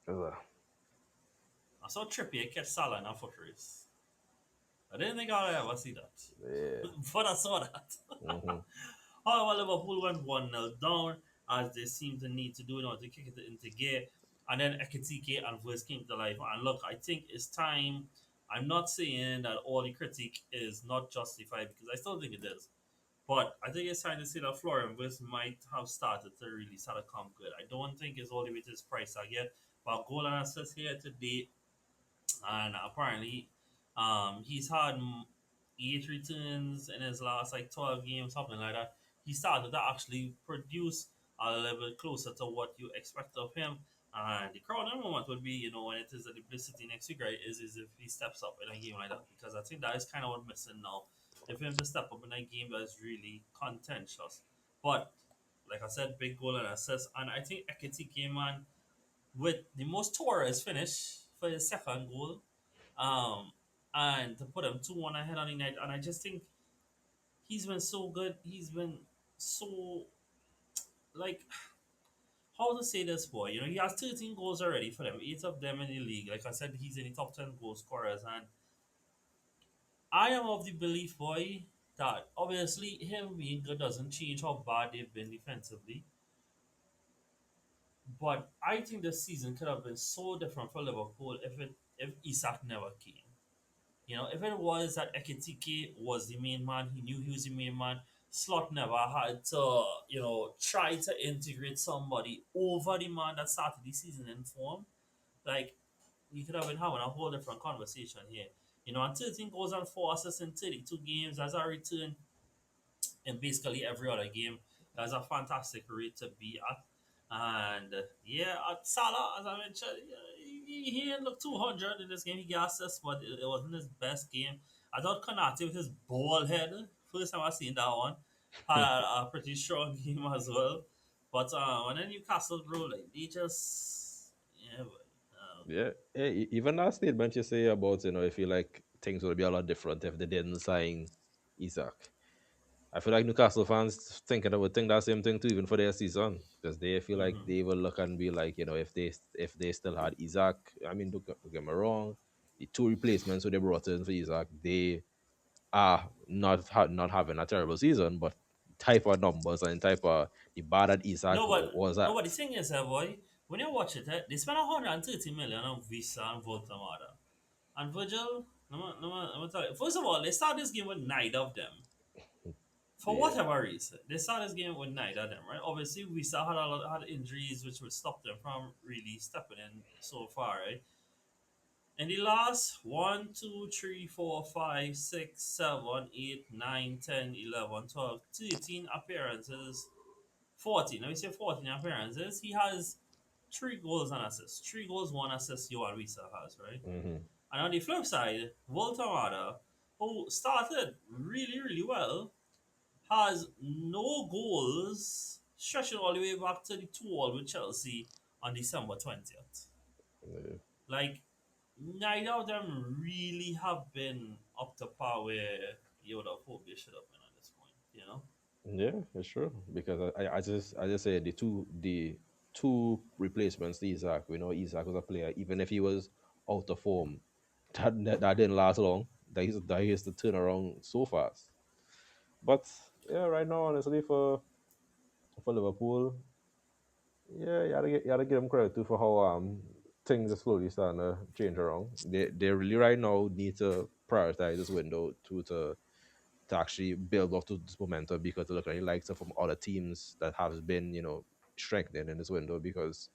Uh, I saw Trippier catch Salah in a foot race. I didn't think I'd ever see that, yeah. but I saw that. Hmm. However, Liverpool went 1-0 down as they seemed to need to do in order to kick it into gear. And then Ekitike and Verse came to life. And look, I think it's time. I'm not saying that all the critique is not justified because I still think it is. But I think it's time to see that Florian Verse might have started to really start to come good. I don't think it's all the way to his price tag yet. But goal and assist here today, and apparently, he's had 8 returns in his last like 12 games, something like that. He started to actually produce a little bit closer to what you expect of him. And the crowning moment would be, when it is at the Bliss City next week, right? Is if he steps up in a game like that, because I think that is kind of what missing now. If him to step up in a game that is really contentious. But like I said, big goal and assist, and I think Ekiti came on with the most Torres finish for his second goal, um, and to put him 2-1 ahead on the night. And I just think he's been so good. He's been so like how to say this boy. He has 13 goals already for them, eight of them in the league. Like I said, he's in the top 10 goal scorers, and I am of the belief, boy, that obviously him being good doesn't change how bad they've been defensively. But I think the season could have been so different for Liverpool if Isak never came. If it was that Ekitike was the main man, he knew he was the main man. Slot never had to, try to integrate somebody over the man that started the season in form. Like, we could have been having a whole different conversation here. And 13 goals and 4 assists in 32 games as a return in basically every other game. That's a fantastic rate to be at. And yeah, Salah, as I mentioned, he didn't look 200 in this game. He got assists, but it wasn't his best game. I thought Konate with his ball head, first time I seen that one, had a pretty strong game as well. But when then Newcastle, bro, like they just, yeah, but, Yeah, even that statement you say about, I feel like things would be a lot different if they didn't sign Isaac. I feel like Newcastle fans thinking would think that same thing too, even for their season, because they feel like mhm. they will look and be like, if they still had Isaac, I mean, don't get me wrong, the two replacements who they brought in for Isaac, they are not having a terrible season, but type of numbers and type of the bar that Isaac No, but was at. no, but the thing is, boy, when you watch it, they spent 130 million on Visa and Voltamada. And Virgil, let me tell you, first of all, they start this game with neither of them. For Yeah. whatever reason, they start this game with neither of them, right? Obviously, we still had injuries which would stop them from really stepping in so far, right? In the last 13 appearances, 14, let me say 14 appearances, he has 3 goals and assists. 3 goals, 1 assist, Johan Wisa has, right? Hmm. And on the flip side, Voltamada, who started really, really well, has no goals stretching all the way back to the 2-all with Chelsea on December 20th. Yeah. Like, neither of them really have been up to par where you would have hoped they should have been at this point. Yeah, it's true. Because I just say the two replacements to Isaac. We know Isaac was a player, even if he was out of form, that didn't last long. That is the turnaround so fast. But yeah, right now, honestly, for Liverpool, yeah, you gotta give them credit too for how things are slowly starting to change around. They really right now need to prioritize this window to actually build up to this momentum, because to look at the likes of from other teams that have been, strengthening in this window, because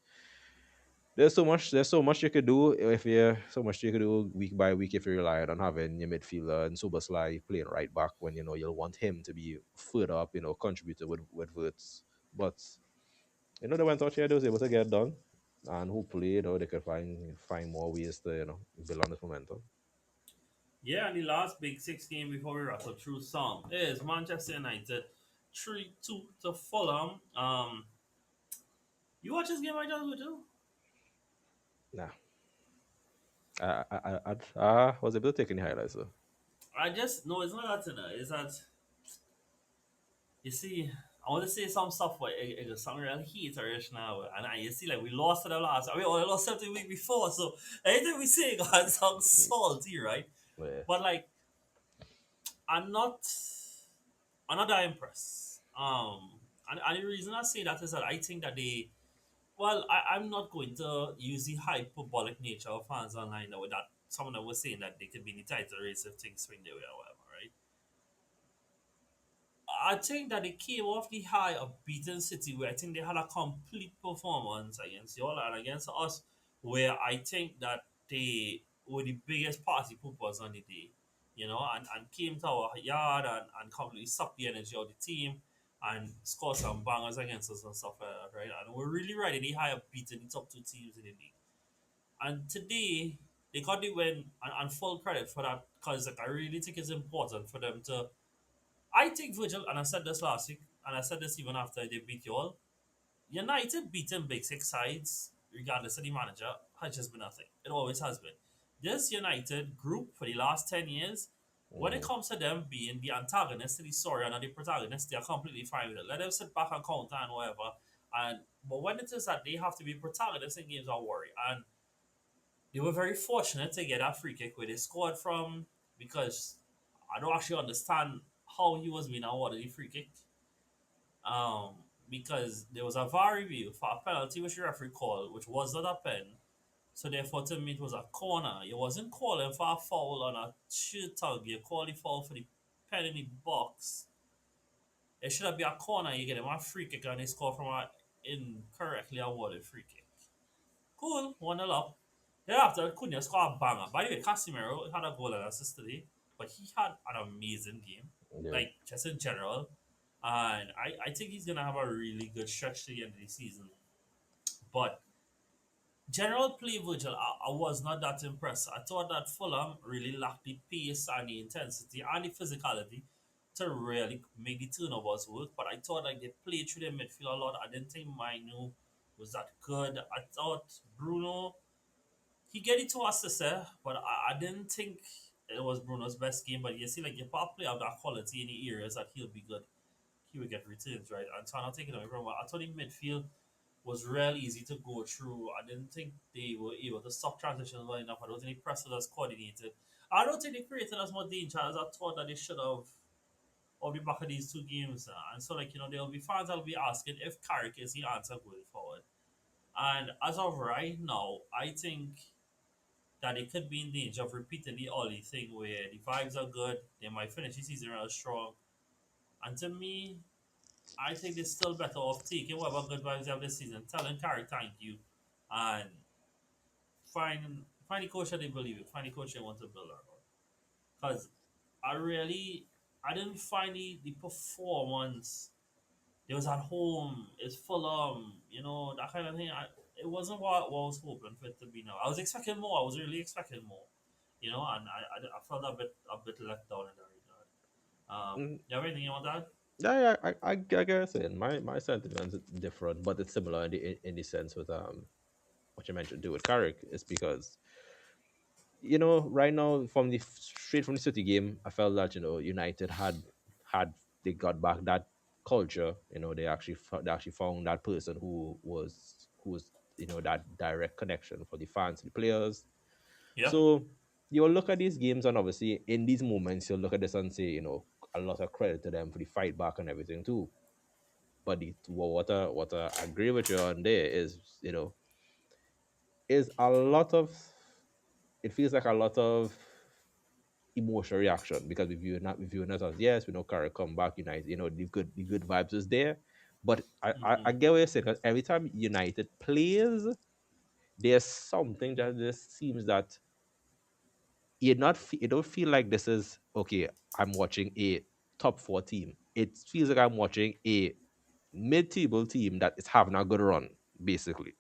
there's so much you could do if you so much you could do week by week if you rely on having your midfielder and Supersly playing right back when you'll want him to be further up, contributing with Verts. But they went out here, they was able to get it done, and hopefully, they could find more ways to, build on this momentum. Yeah, and the last big six game before we rattle through some is Manchester United 3-2 to Fulham. You watch this game I just with you? Nah, I was able to take any highlights though. I just no, it's not that it's that you see. I want to say some stuff, but it's some real heaterish now, and you see, like we lost to the last. I mean, we lost something week before, so anything we say got some salty, right? Yeah. But like, I'm not, I'm not that impressed. And the reason I say that is that I think that well, I'm not going to use the hyperbolic nature of fans online with that. Someone that was saying that they could be in the title race if things swing their way or whatever, right? I think that they came off the high of beating City, where I think they had a complete performance against y'all and against us, where I think that they were the biggest party poopers on the day, and came to our yard and completely sucked the energy of the team and scored some bangers against us and stuff like that, right? And we're really riding the high of beating the top two teams in the league. And today, they got the win and full credit for that because like, I really think it's important for them to I think Virgil, and I said this last week, and I said this even after they beat you all. United beating big six sides, regardless of the manager, has just been a thing. It always has been. This United group for the last 10 years, when it Mm-hmm. comes to them being the antagonist to the story and not the protagonist, they are completely fine with it. Let them sit back and counter and whatever. But when it is that they have to be protagonists in games, I worry. And they were very fortunate to get that free kick where they scored from, because I don't actually understand how he was being awarded the free kick. Um, because there was a VAR review for a penalty which the referee called, which was not a pen. So therefore, to me, it was a corner. You wasn't calling for a foul on a shoot tug. You called the foul for the pen in the box. It should have been a corner. You get him a free kick and they score from a incorrectly awarded free kick. Cool, 1-0 up. Thereafter, Cunha scored a banger. By the way, Casemiro had a goal and assist today, but he had an amazing game, Yeah. like just in general. And I think he's gonna have a really good stretch to the end of the season. But general play, Virgil, I was not that impressed. I thought that Fulham really lacked the pace and the intensity and the physicality to really make the turnovers work. But I thought like they played through their midfield a lot. I didn't think Minu was that good. I thought Bruno, he get it to assists, but I didn't think it was Bruno's best game. But you see, like if a player of that quality in the areas that he'll be good, he will get returns, right? And so I'm not taking away from what I thought in midfield was real easy to go through. I didn't think they were able to stop transitions well enough. I don't think they pressed it as coordinated. I don't think they created as much danger as I thought that they should have on the back of these two games. And so, like, there'll be fans that'll be asking if Carrick is the answer going forward. And as of right now, I think that they could be in danger of repeating the Ollie thing where the vibes are good, they might finish the season real strong. And to me, I think they're still better off taking whatever good vibes they have this season, telling Carrick thank you, and find the coach that they believe in, find the coach they want to build around. Because I didn't find the performance. It was at home, it's Fulham, that kind of thing. It wasn't what I was hoping for it to be now. I was expecting more. I was really expecting more, and I felt a bit let down in that regard. Mm, You have anything you want to add? yeah, yeah, I guess it. My sentiments are different, but it's similar in the sense with what you mentioned do with Carrick is because right now straight from the City game, I felt that United had they got back that culture. They actually found that person who was that direct connection for the fans, the players. Yeah. So you'll look at these games, and obviously in these moments you'll look at this and say a lot of credit to them for the fight back and everything too. But what I agree with you on there is is a lot of it feels like a lot of emotional reaction because we view it as yes, we know Carrick come back United, the good vibes is there. But I Mm-hmm. get what you're saying because every time United plays, there's something that just seems that you don't feel like this is okay. I'm watching a top four team. It feels like I'm watching a mid-table team that is having a good run, basically.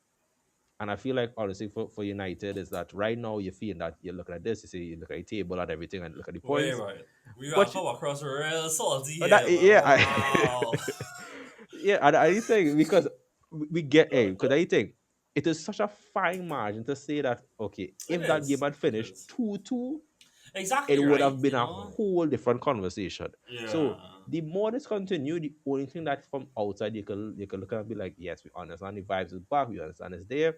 And I feel like honestly for United is that right now you're feeling that you're looking at this, you look at the table and everything and look at the Wait, points. right. We got But come across real salty that here, man. yeah, Wow. yeah, and I think because we get a because Okay. I think it is such a fine margin to say that okay, It if that game is. had It finished is. 2-2, it Exactly would right, have been a whole different conversation. Yeah. So the more this continue, the only thing that from outside you can look at and be like, yes, we understand the vibes is back, we understand it's there.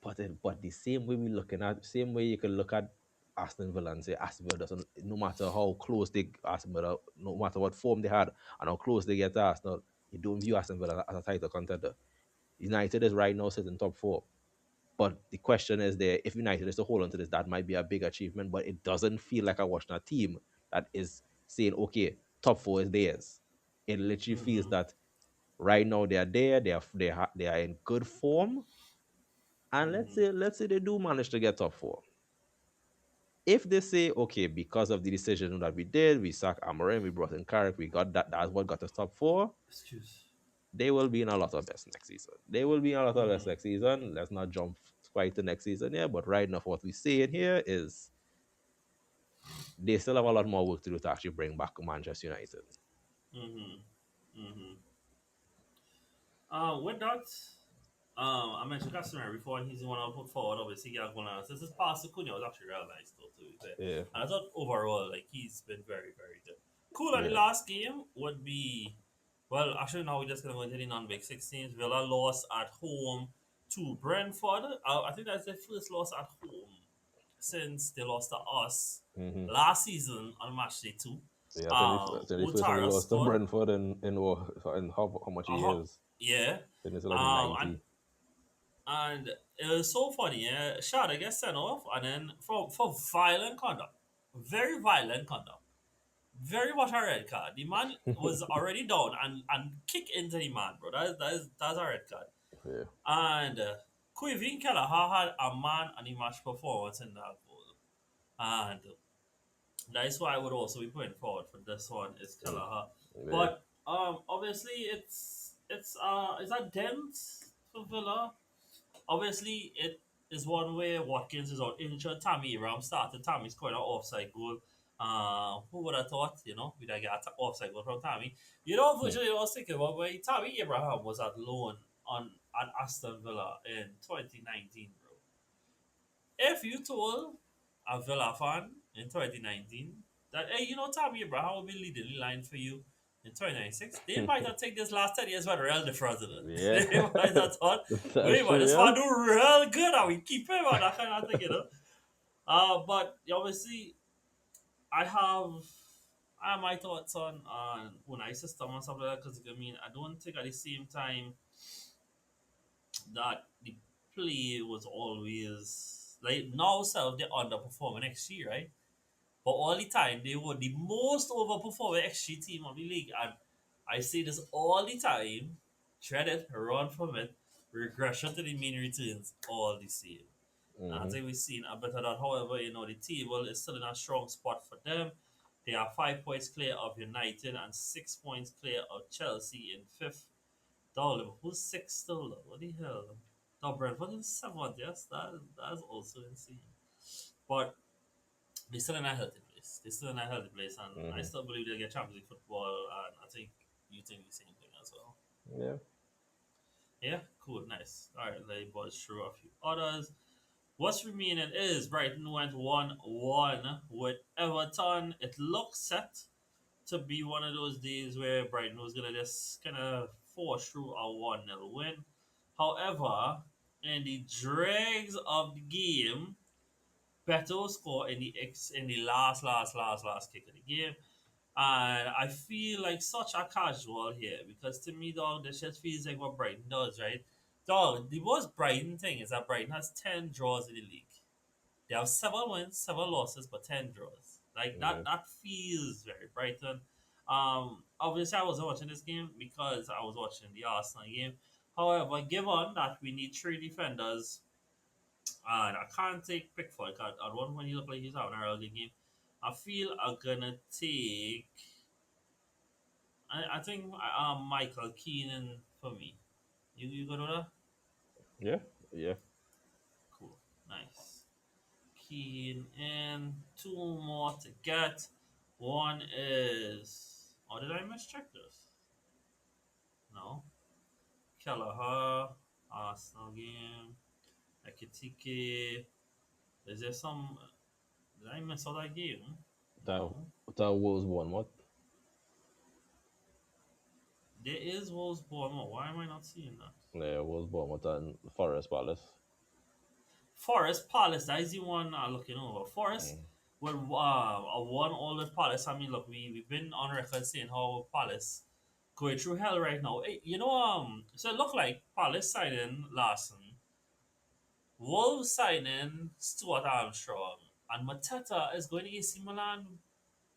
But the same way we looking at same way you can look at Aston Villa and say Aston Villa doesn't no matter how close they Aston Villa, no matter what form they had and how close they get to Arsenal, you don't view Aston Villa as a title contender. United is right now sitting top four. But the question is there, if United is to hold on to this, that might be a big achievement, but it doesn't feel like I'm watching a team that is saying, okay, top four is theirs. It literally feels Mm-hmm. that right now they are there, they are in good form, and let's Mm-hmm. say let's say they do manage to get top four. If they say, okay, because of the decision that we did, we sacked Amorim, we brought in Carrick, we got that's what got us top four, Excuse. they will be in a lot of mess next season. They will be in a lot of mess Mm-hmm. next season. Let's not jump quite to next season here, but right now, what we see in here is they still have a lot more work to do to actually bring back Manchester United. Mm-hmm. Mm-hmm. With that, I mentioned Casemiro before, and he's the one I'll put forward. Obviously, yeah, gonna this is past Acuna was actually real nice though, to be fair. Yeah, And I thought overall, like he's been very, very good. Cool. At the yeah. last game would be, well, actually now we're just gonna go into the non-big 16s. Villa lost at home to Brentford. I think that's their first loss at home since they lost to us Mm-hmm. last season on match day two. Yeah, I think the first time we Utara lost to scored. Brentford in how much Uh-huh. years? Yeah. I think it's like Um, and 90. And it was so funny, yeah. Shada gets sent off, and then for violent conduct, very violent conduct, very much a red card. The man was already down and kick into the man, bro. That's a red card. Yeah. And Quivin Kelleher had a man and a match performance in that goal, and that's why I would also be putting forward for this one is Mm. Kelleher. Yeah. But obviously it's a dent for Villa. Obviously, it is one where Watkins is out injured. Tammy Abraham started. Tammy scored an offside goal. Who would have thought, we'd have got an offside goal from Tammy? Hmm. Virtually, I was thinking about when Tammy Abraham was at loan on at Aston Villa in 2019, bro. If you told a Villa fan in 2019 that, hey, Tammy Abraham will be leading the line for you in 2096, they might have taken this last 10 years by the real difference in Yeah. it. They might have thought, That's wait, but true, this yeah. man do real good and we keep him and that kind of thing. But obviously, I have I have my thoughts on Unai system and stuff like that because I mean I don't think at the same time that the play was always like now self they underperforming XG, right? But all the time they were the most overperforming XG team of the league, and I say this all the time: tread it, run from it, regression to the mean returns, all the same. And I Mm-hmm. think we've seen a bit of that. However, the table is still in a strong spot for them. They are 5 points clear of United and 6 points clear of Chelsea in fifth. Dog, Liverpool's sixth still. What the hell? No, Brentford is seventh. Yes, that's also insane. But they're still in a healthy place. They're still in a healthy place, and I Mm-hmm. still believe they'll get Champions League football. And I think you think the same thing as well. Yeah. Yeah, cool, nice. All right, let me buzz through a few others. What's remaining is Brighton went 1-1 with Everton. It looks set to be one of those days where Brighton was going to just kind of force through a 1-0 win. However, in the dregs of the game, Beto scored in the last kick of the game. And I feel like such a casual here because to me, dog, this just feels like what Brighton does, right? Dog, the most Brighton thing is that Brighton has 10 draws in the league. They have 7 wins, 7 losses, but 10 draws. Like Yeah. that feels very Brighton. Obviously I wasn't watching this game because I was watching the Arsenal game. However, given that we need three defenders, and I can't take Pickford because at one point he looked like he's having a real good game. I feel I'm gonna take. I think Michael Keenan for me. You gonna do that? Yeah. Yeah. Cool, nice. Keen in two more to get. One is. Oh, did I mischeck this? No. Kelleher, Arsenal game. Ekitike. Is there some. Did I miss out that game? That No. that was one what? There is Wolves Bournemouth. Why am I not seeing that? Yeah, it was Bournemouth and Forest Palace. Forest Palace, that is the one I'm looking over. Forest, Mm. well, a one all with Palace. I mean, look, we've been on record saying how Palace going through hell right now. So it looked like Palace signing Larson, Wolves signing Stuart Armstrong, and Mateta is going to AC Milan.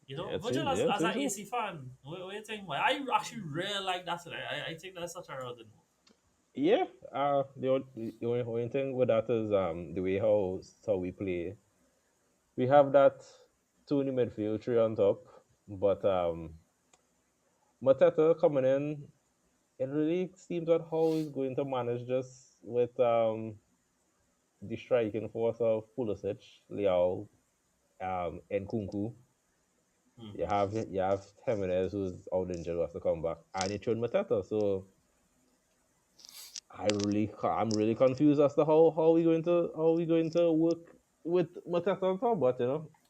Virgil Yeah, it as an seems so. AC fan, what do you think? Well, I actually really like that today. I think that's such a real good move. Yeah. The only thing with that is the way how we play. We have that two in the midfield, three on top, but Mateta coming in, it really seems that how he's going to manage this with the striking force of Pulisic, Liao, and Kunku. Mm-hmm. You have Jimenez who's out injured who has to come back, and you throw in Mateta. So I'm really confused as to how we going to work with Mateta on top. But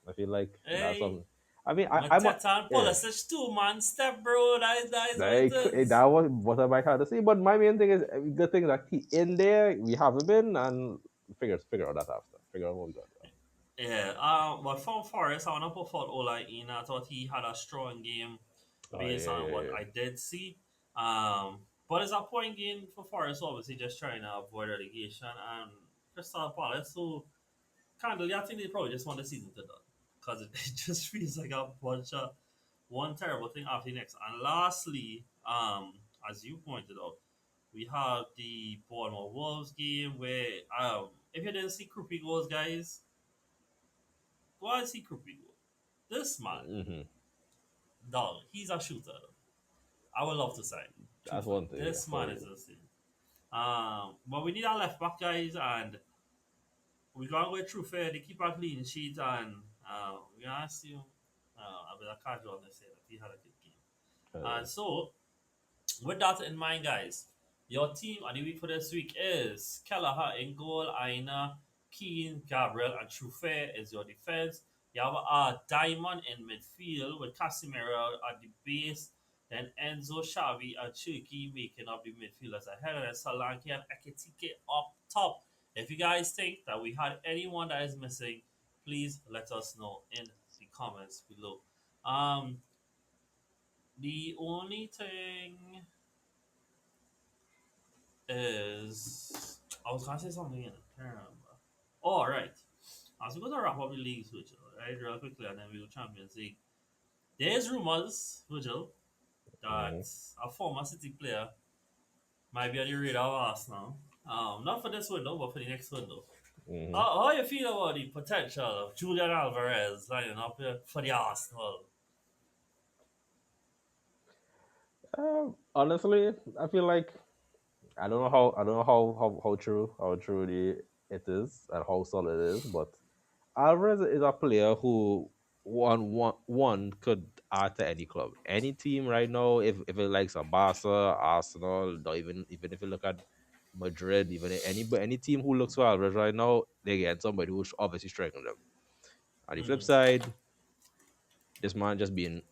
I feel like that's Hey, something. I mean, I'm a, Mateta and yeah. Pulisic two-man step, bro. That is what it Like is. that was what I might have to say. But my main thing is good thing that he in there we haven't been and figure out that after. Figure out what we got. Yeah, but from Forest, I want to put forward Ola in. I thought he had a strong game Oh based yeah, on yeah, what yeah. I did see. But it's a point game for Forest, obviously, just trying to avoid relegation. And Crystal Palace, who candidly, I think they probably just want the season to done because it just feels like a bunch of one terrible thing after the next. And lastly, as you pointed out, we have the Bournemouth Wolves game where if you didn't see Krupi goals, guys, go and see Krupi goals. This man, Mm-hmm. dog, he's a shooter. I would love to sign. That's Truthfully, one thing, yeah, this for man is real. insane. But we need our left back guys, and we're gonna go through fair. They keep a clean sheet, and we're gonna assume a bit of casual on say that he had a good game. And Uh, so, with that in mind, guys, your team and the week for this week is Kelleher in goal, Aina, Keane, Gabriel, and Trufe is your defense. You have a Diamond in midfield with Casimiro at the base, then Enzo, Xavi, and Chuki making up the midfielders ahead, and then Solanke and Ekitike up top. If you guys think that we had anyone that is missing, please let us know in the comments below. Um, the only thing is I was gonna say something in it. I can't remember. Oh right. As we're gonna wrap up the leagues, Virgil, right, real quickly, and then we will Champions League. There's rumors, Virgil, that mm-hmm. a former City player might be on the radar of Arsenal. Not for this window, but for the next window. Mm-hmm. How you feel about the potential of Julian Alvarez lining up here for the Arsenal? Honestly, I feel like I don't know how true it is and how solid it is, but Alvarez is a player who one could add to any club, any team right now. If it likes a Barca, Arsenal, or even if you look at Madrid, even any team who looks for Alvarez right now, they get somebody who's obviously striking them. On the flip Mm-hmm. side, this man just being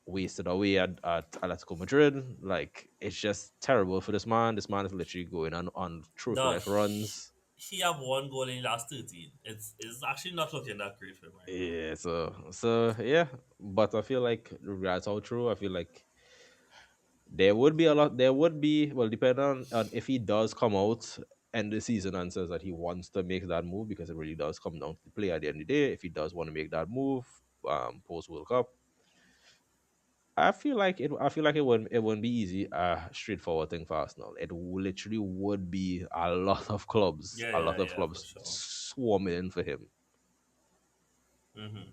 wasted away at Atletico Madrid. Like it's just terrible for this man. This man is literally going on true for The life runs. he have one goal in the last 13. It's actually not looking that great for him right now. Yeah, so yeah. But I feel like regards how true, I feel like there would be a lot there would be well depending on if he does come out end the season and says that he wants to make that move because it really does come down to the play at the end of the day. If he does want to make that move, post World Cup, I feel like it wouldn't be easy, straightforward thing for Arsenal. It literally would be Yeah, a yeah, lot of yeah, for clubs sure. swarming in for him. Mm-hmm.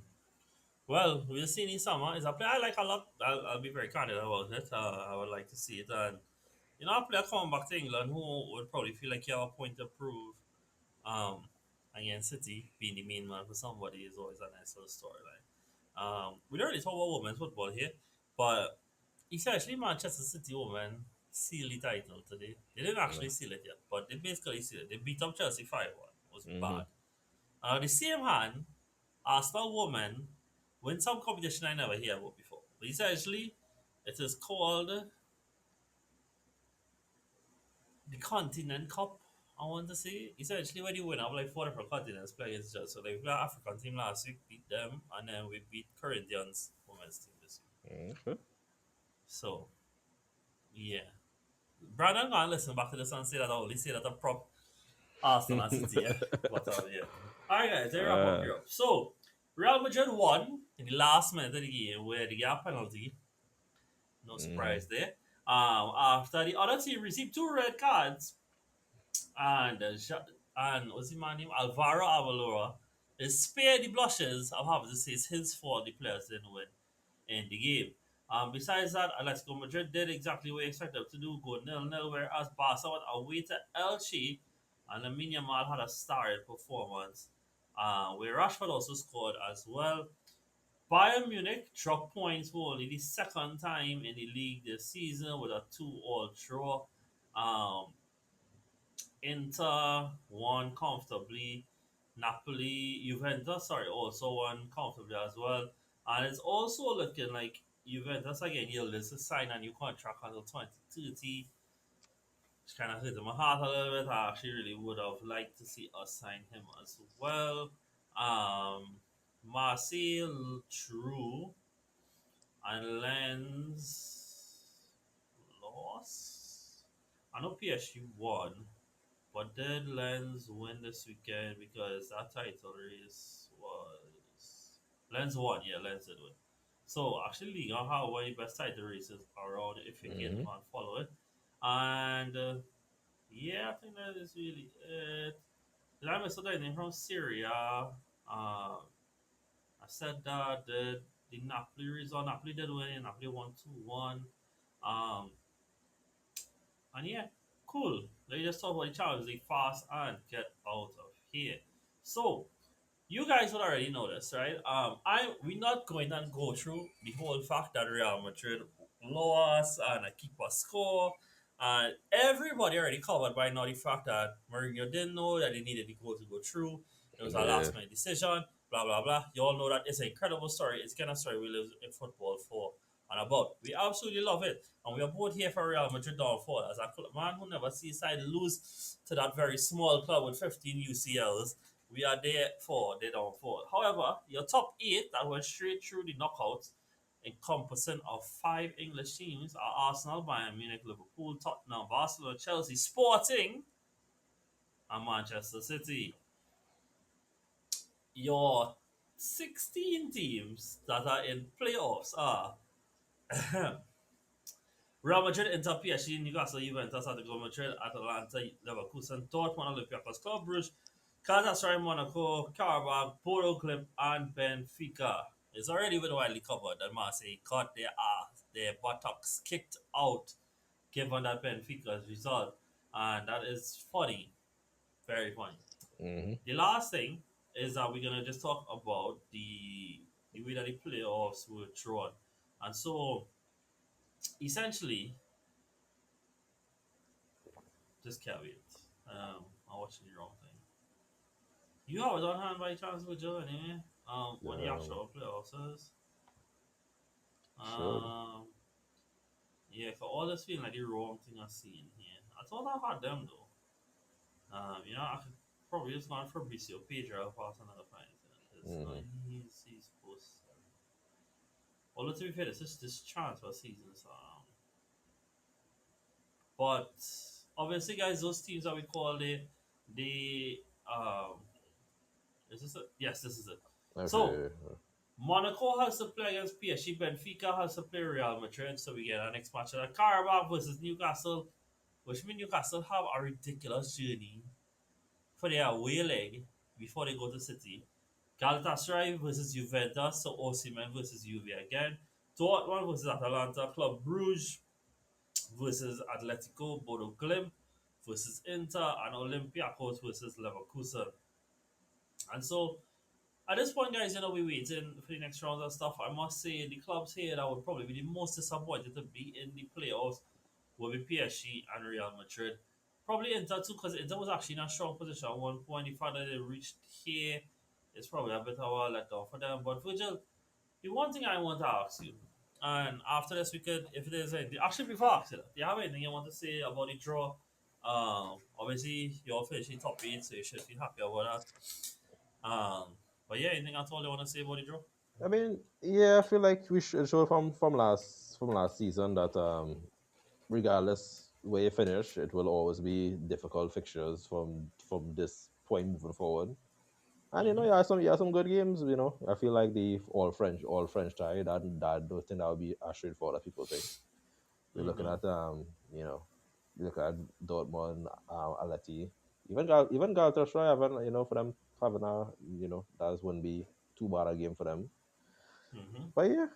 Well, we'll see in the summer. It's a player I like a lot. I'll be very candid about it. I would like to see it. And, a player coming back to England who would probably feel like you have a point to prove um, against City, being the main man for somebody is always a nice little storyline. We don't really talk about women's football here, but essentially Manchester City women sealed the title today. They didn't actually seal it yet, but they basically sealed it. They beat up Chelsea 5-1. It was Mm-hmm. bad. The same hand, Arsenal women win some competition I never hear about before. But essentially, it is called the Continent Cup. I want to say essentially when you win have like four different continents playing against each other. So like we got African team last week, beat them, and then we beat Corinthians women's team this week. Okay. So yeah, Brandon gonna listen back to this and say that I only say that a prop Arsenal and City, yeah. But yeah. Alright guys, let me wrap up uh, Europe. So Real Madrid won in the last minute of the game where they got a penalty. No mhm. surprise there. After the other team received two red cards, and what's his man name? Alvaro Avalora is spared the blushes of having to say it's his fault the players didn't win in the game. Besides that, Atletico Madrid did exactly what we expected them to do, go nil-nil, whereas Barca went away to Elche, and Lamine Yamal had a starred performance, where Rashford also scored as well. Bayern Munich dropped points for only the second time in the league this season with a 2-all draw. Um, Inter won comfortably. Napoli, Juventus, sorry, also won comfortably as well. And it's also looking like Juventus again, you'll to sign a new contract until 2030. It's kind of hit my heart a little bit. I actually really would have liked to see us sign him as well. Marcel True and Lens lost. I know PSG won, but did Lens win this weekend because that title race was Lens won, yeah, Lens did win. So actually, League on how one of the best title races around if you get Mm-hmm. on follow it. And yeah, I think that is really it. Did I miss out anything from Syria? I said that the Napoli result, Napoli did win, Napoli won 2-1. Um, and yeah, cool. Let me just talk about the Champions League fast and get out of here. So, you guys would already know this, right? We're not going to go through the whole fact that Real Madrid lost and a keeper score. And everybody already covered by now the fact that Mourinho didn't know that he needed the goal to go through. It was a Yeah. last minute decision, blah blah blah. You all know that it's an incredible story. It's kind of story we live in football for and about. We absolutely love it. And we are both here for Real Madrid downfall as a man who never sees side lose to that very small club with 15 UCLs. We are there for the downfall. However, your top eight that went straight through the knockouts, encompassing of five English teams, are Arsenal, Bayern Munich, Liverpool, Tottenham, Barcelona, Chelsea, Sporting, and Manchester City. Your 16 teams that are in playoffs are Real Madrid, Inter, PSG, Newcastle, Juventus, Atletico Madrid, Atalanta, Leverkusen, Dortmund, Olympiacos, Club Brugge, Galatasaray, Monaco, Karabakh, Bodo Glimt, and Benfica. It's already been widely covered that Marseille got their buttocks kicked out given that Benfica's result. And that is funny. Very funny. Mm-hmm. The last thing is that we're gonna just talk about the way that the playoffs were drawn. And so essentially just caveat. I'm watching the wrong thing. You have it on hand by chance with Joe anyway? When the Um, actual playoffs is. sure. Um, yeah, for all this feeling like the wrong thing I see in here. I thought I had them though. I could probably just gone for Fabrizio Pedro pass another find because Mm-hmm. he's supposed. Although to be fair, this transfer season, so but obviously, guys, those teams that we call the is this it? Yes, this is it. So Okay. Monaco has to play against PSG. Benfica has to play Real Madrid. So we get our next match at Carabao versus Newcastle, which means Newcastle have a ridiculous journey for their away leg before they go to City. Galatasaray versus Juventus, so Osimhen versus Juve again. Dortmund versus Atalanta. Club Brugge versus Atletico. Bodo Glimt versus Inter. And Olympiacos versus Leverkusen. And so at this point, guys, we're waiting for the next rounds and stuff. I must say, the clubs here that would probably be the most disappointed to be in the playoffs will be PSG and Real Madrid. Probably Inter too, because Inter was actually in a strong position at one point. The fact that they reached here is probably a bit of a letdown for them. But Virgil, the one thing I want to ask you, and after this, we could, if there's anything, actually before I ask you that, do you have anything you want to say about the draw? Obviously, you're finishing top 8, so you should feel happy about that. But yeah, anything at all you want to say about the draw? I mean, yeah, I feel like we should show from last season that regardless where you finish, it will always be difficult fixtures from this point moving forward. And Mm-hmm. you have some good games. I feel like the all French tie that don't think that would be as straightforward as people think. We're looking Mm-hmm. at you look at Dortmund, Aleti, even Galatasaray, having for them having that wouldn't be too bad a game for them. Mm-hmm. But yeah,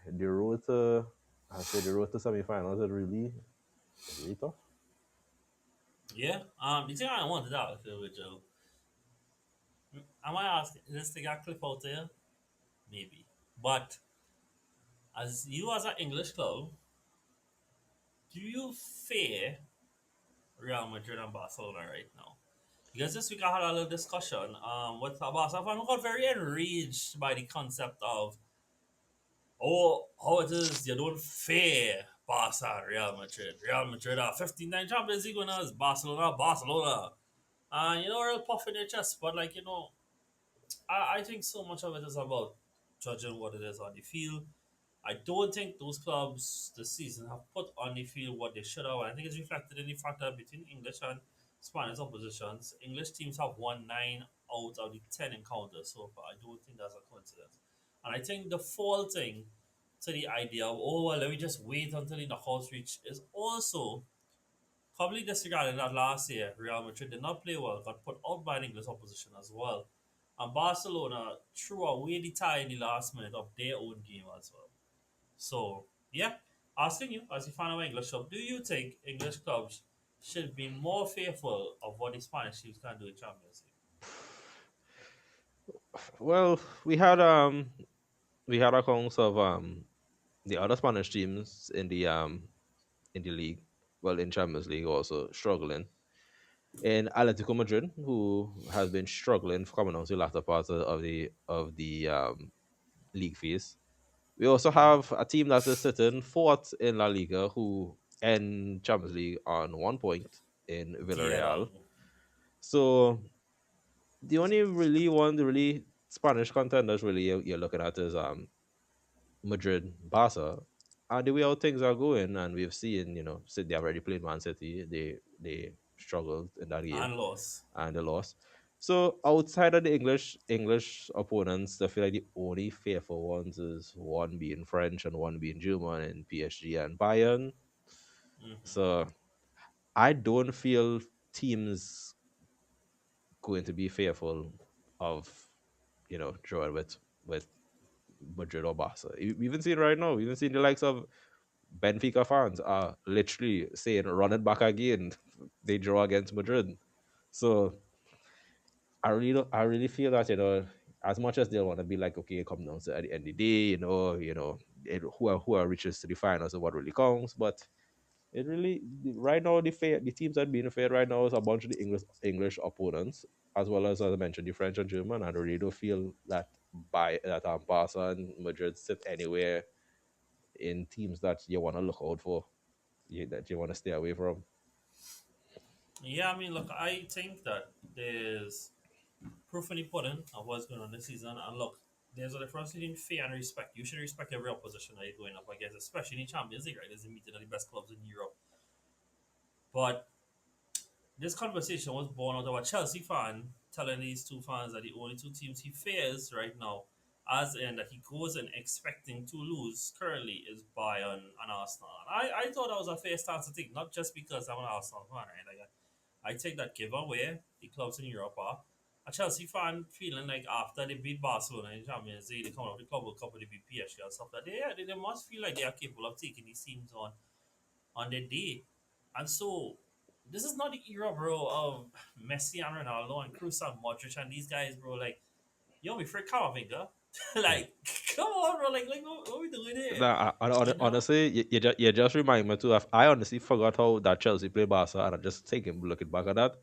the road to I say the road to semifinals is really tough. Yeah. The thing I wanted out with Joe, I might ask, is this thing got clip out there? Maybe. But as you as an English club, do you fear Real Madrid and Barcelona right now? Because this week I had a little discussion with a Barca fan who got very enraged by the concept of, oh, how it is you don't fear Barca and Real Madrid. Real Madrid are 15-9 Champions League winners, Barcelona. And you know, real puff in their chest, but like, I think so much of it is about judging what it is on the field. I don't think those clubs this season have put on the field what they should have. And I think it's reflected in the fact that between English and Spanish oppositions, English teams have won 9 out of the 10 encounters so far. I don't think that's a coincidence. And I think the faulting to the idea of, oh, well, let me just wait until the knockouts reach is also probably disregarding that last year Real Madrid did not play well, got put out by an English opposition as well. And Barcelona threw away the tie in the last minute of their own game as well. So, yeah, asking you, as a fan of English club, do you think English clubs should be more fearful of what the Spanish teams can do in Champions Well, we had accounts of the other Spanish teams in the league, well in Champions League also struggling. In Atletico Madrid, who has been struggling for coming on to the latter part of the league phase. We also League? have a team that is sitting fourth in La Liga, who end Champions League on 1 point in Get on. Villarreal. So the really Spanish contenders really you're looking at is Madrid, Barca, and the way how things are going, and we've seen, City have already played Man City. They struggled in that game And loss. and they lost. So outside of the English opponents, I feel like the only fearful ones is one being French and one being German and PSG and Bayern. Hmm. So I don't feel teams going to be fearful of drawing with Madrid or Barca. We even seen right now, we even seen the likes of Benfica fans are literally saying run it back again. They draw against Madrid. So I really feel that as much as they want to be like, okay, come down to at the end of the day, who are reaches to the finals of what really counts. But it really right now the teams that being fair right now is a bunch of the English opponents, as I mentioned, the French and German. And I really don't feel that by that Barca and Madrid sit anywhere in teams that you want to look out for, that you want to stay away from. Yeah, I mean, look, I think that there's proof in the pudding of what's going on this season. And look, there's a difference between fear and respect. You should respect every opposition that you're going up against, especially in the Champions League, right? There's a meeting of the best clubs in Europe. But this conversation was born out of a Chelsea fan telling these two fans that the only two teams he fears right now, as in that he goes in expecting to lose currently, is Bayern and Arsenal. And I thought that was a fair stance to take, not just because I'm an Arsenal fan, right? Like, I take that giveaway the clubs in Europe are. A Chelsea fan feeling like after they beat Barcelona in Champions League, they come out of the Club World Cup with the beat PSG and stuff like that. They must feel like they are capable of taking these teams on their day. And so this is not the era, bro, of Messi and Ronaldo and Cruz and Modric and these guys, bro. Like, yo, me freak Camavinga. Like, come on, bro. Like what we doing here? Nah, You know? honestly, you just remind me too. I honestly forgot how that Chelsea play Barca, and I just thinking, looking back at that,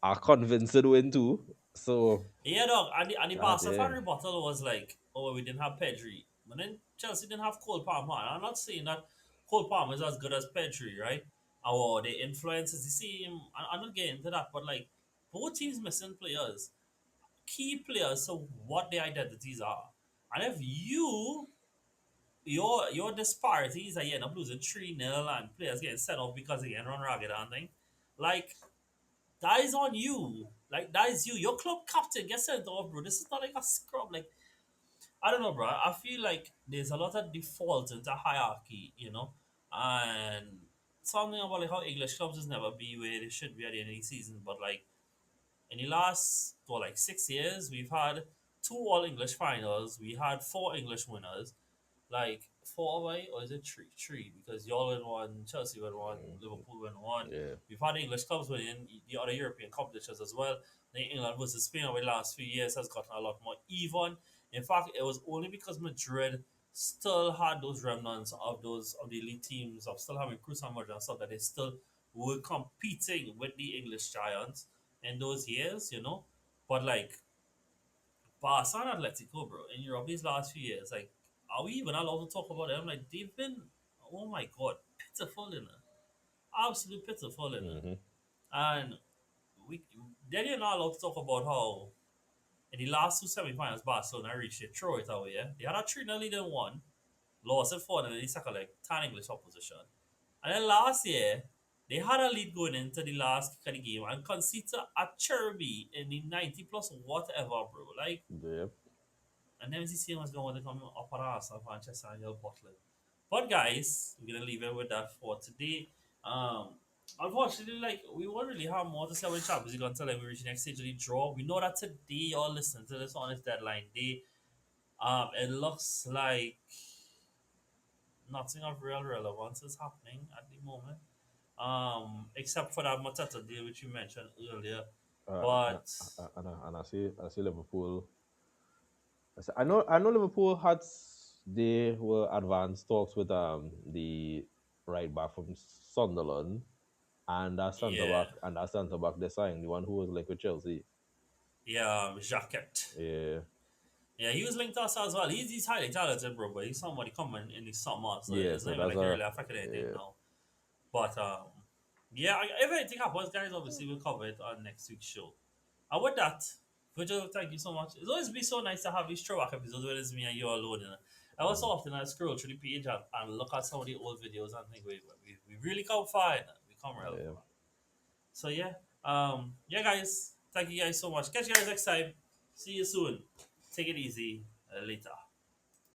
I convinced it win too. So, Yeah, dog. And the god Barca fan damn. rebuttal was like, oh, we didn't have Pedri. But then Chelsea didn't have Cole Palmer. And I'm not saying that Cole Palmer is as good as Pedri, right? Or the influence is the same. I'm not getting into that. But like, both teams missing players, key players, so what their identities are. And if your disparities are you end up losing 3-0 and players getting sent off because they get run ragged and thing, like that is on you. Like that is you. Your club captain gets sent off, bro. This is not like a scrub. Like I don't know, bro. I feel like there's a lot of default into hierarchy, and something about like how English clubs just never be where they should be at the end of the season. But like in the last like 6 years, we've had two All English finals. We had four English winners. Like four away, or is it three? Three, because y'all win one, Chelsea win one, Mhm. Liverpool win one. Yeah. We've had English clubs winning the other European competitions as well. I think England versus Spain over the last few years has gotten a lot more even. In fact, it was only because Madrid still had those remnants of those of the elite teams of still having Cruz and Modric and stuff that they still were competing with the English giants in those years, you know. But like Barca and Atletico, bro, in Europe these last few years, like, are we even allowed to talk about them? Like, they've been, oh my god, pitiful in it, absolute pitiful in it, Mm-hmm. and we then you're not allowed to talk about how in the last two semifinals Barcelona reached it, throw it away. Yeah, they had a 3-0 lead in one, lost it 4 in the second leg, 10 English opposition, and then last year they had a lead going into the last kick of the game and conceded a Cherby in the 90 plus whatever, bro. Like, Yep. and then the same was going to come up at us of Manchester and Butler. But guys, we're gonna leave it with that for today. Um, unfortunately, like we won't really have more to say about the Champions League until like, we reach the next stage of the draw. We know that today y'all listening to this on its deadline day. It looks like nothing of real relevance is happening at the moment. Except for that Matata deal which you mentioned earlier. And, But and I see Liverpool. I know Liverpool had they were advanced talks with the right back from Sunderland yeah, and that centre back they signed the one who was linked with Chelsea. yeah, Jacket. Yeah, Yeah, he was linked to us as well. He's highly talented, bro, but he's somebody coming in the summer, so yeah. it's So not even that's like it a really affected anything yeah. now. But yeah, if anything happens, guys, obviously we'll cover it on next week's show. And with that, Virgil, thank you so much. It's always been so nice to have these throwback episodes where it's me and you alone. You know? I also Mhm. often I scroll through the page and look at some of the old videos and think we really come far. You know? We come real Yeah. far. So yeah, yeah, guys, thank you guys so much. Catch you guys next time. See you soon. Take it easy. Later.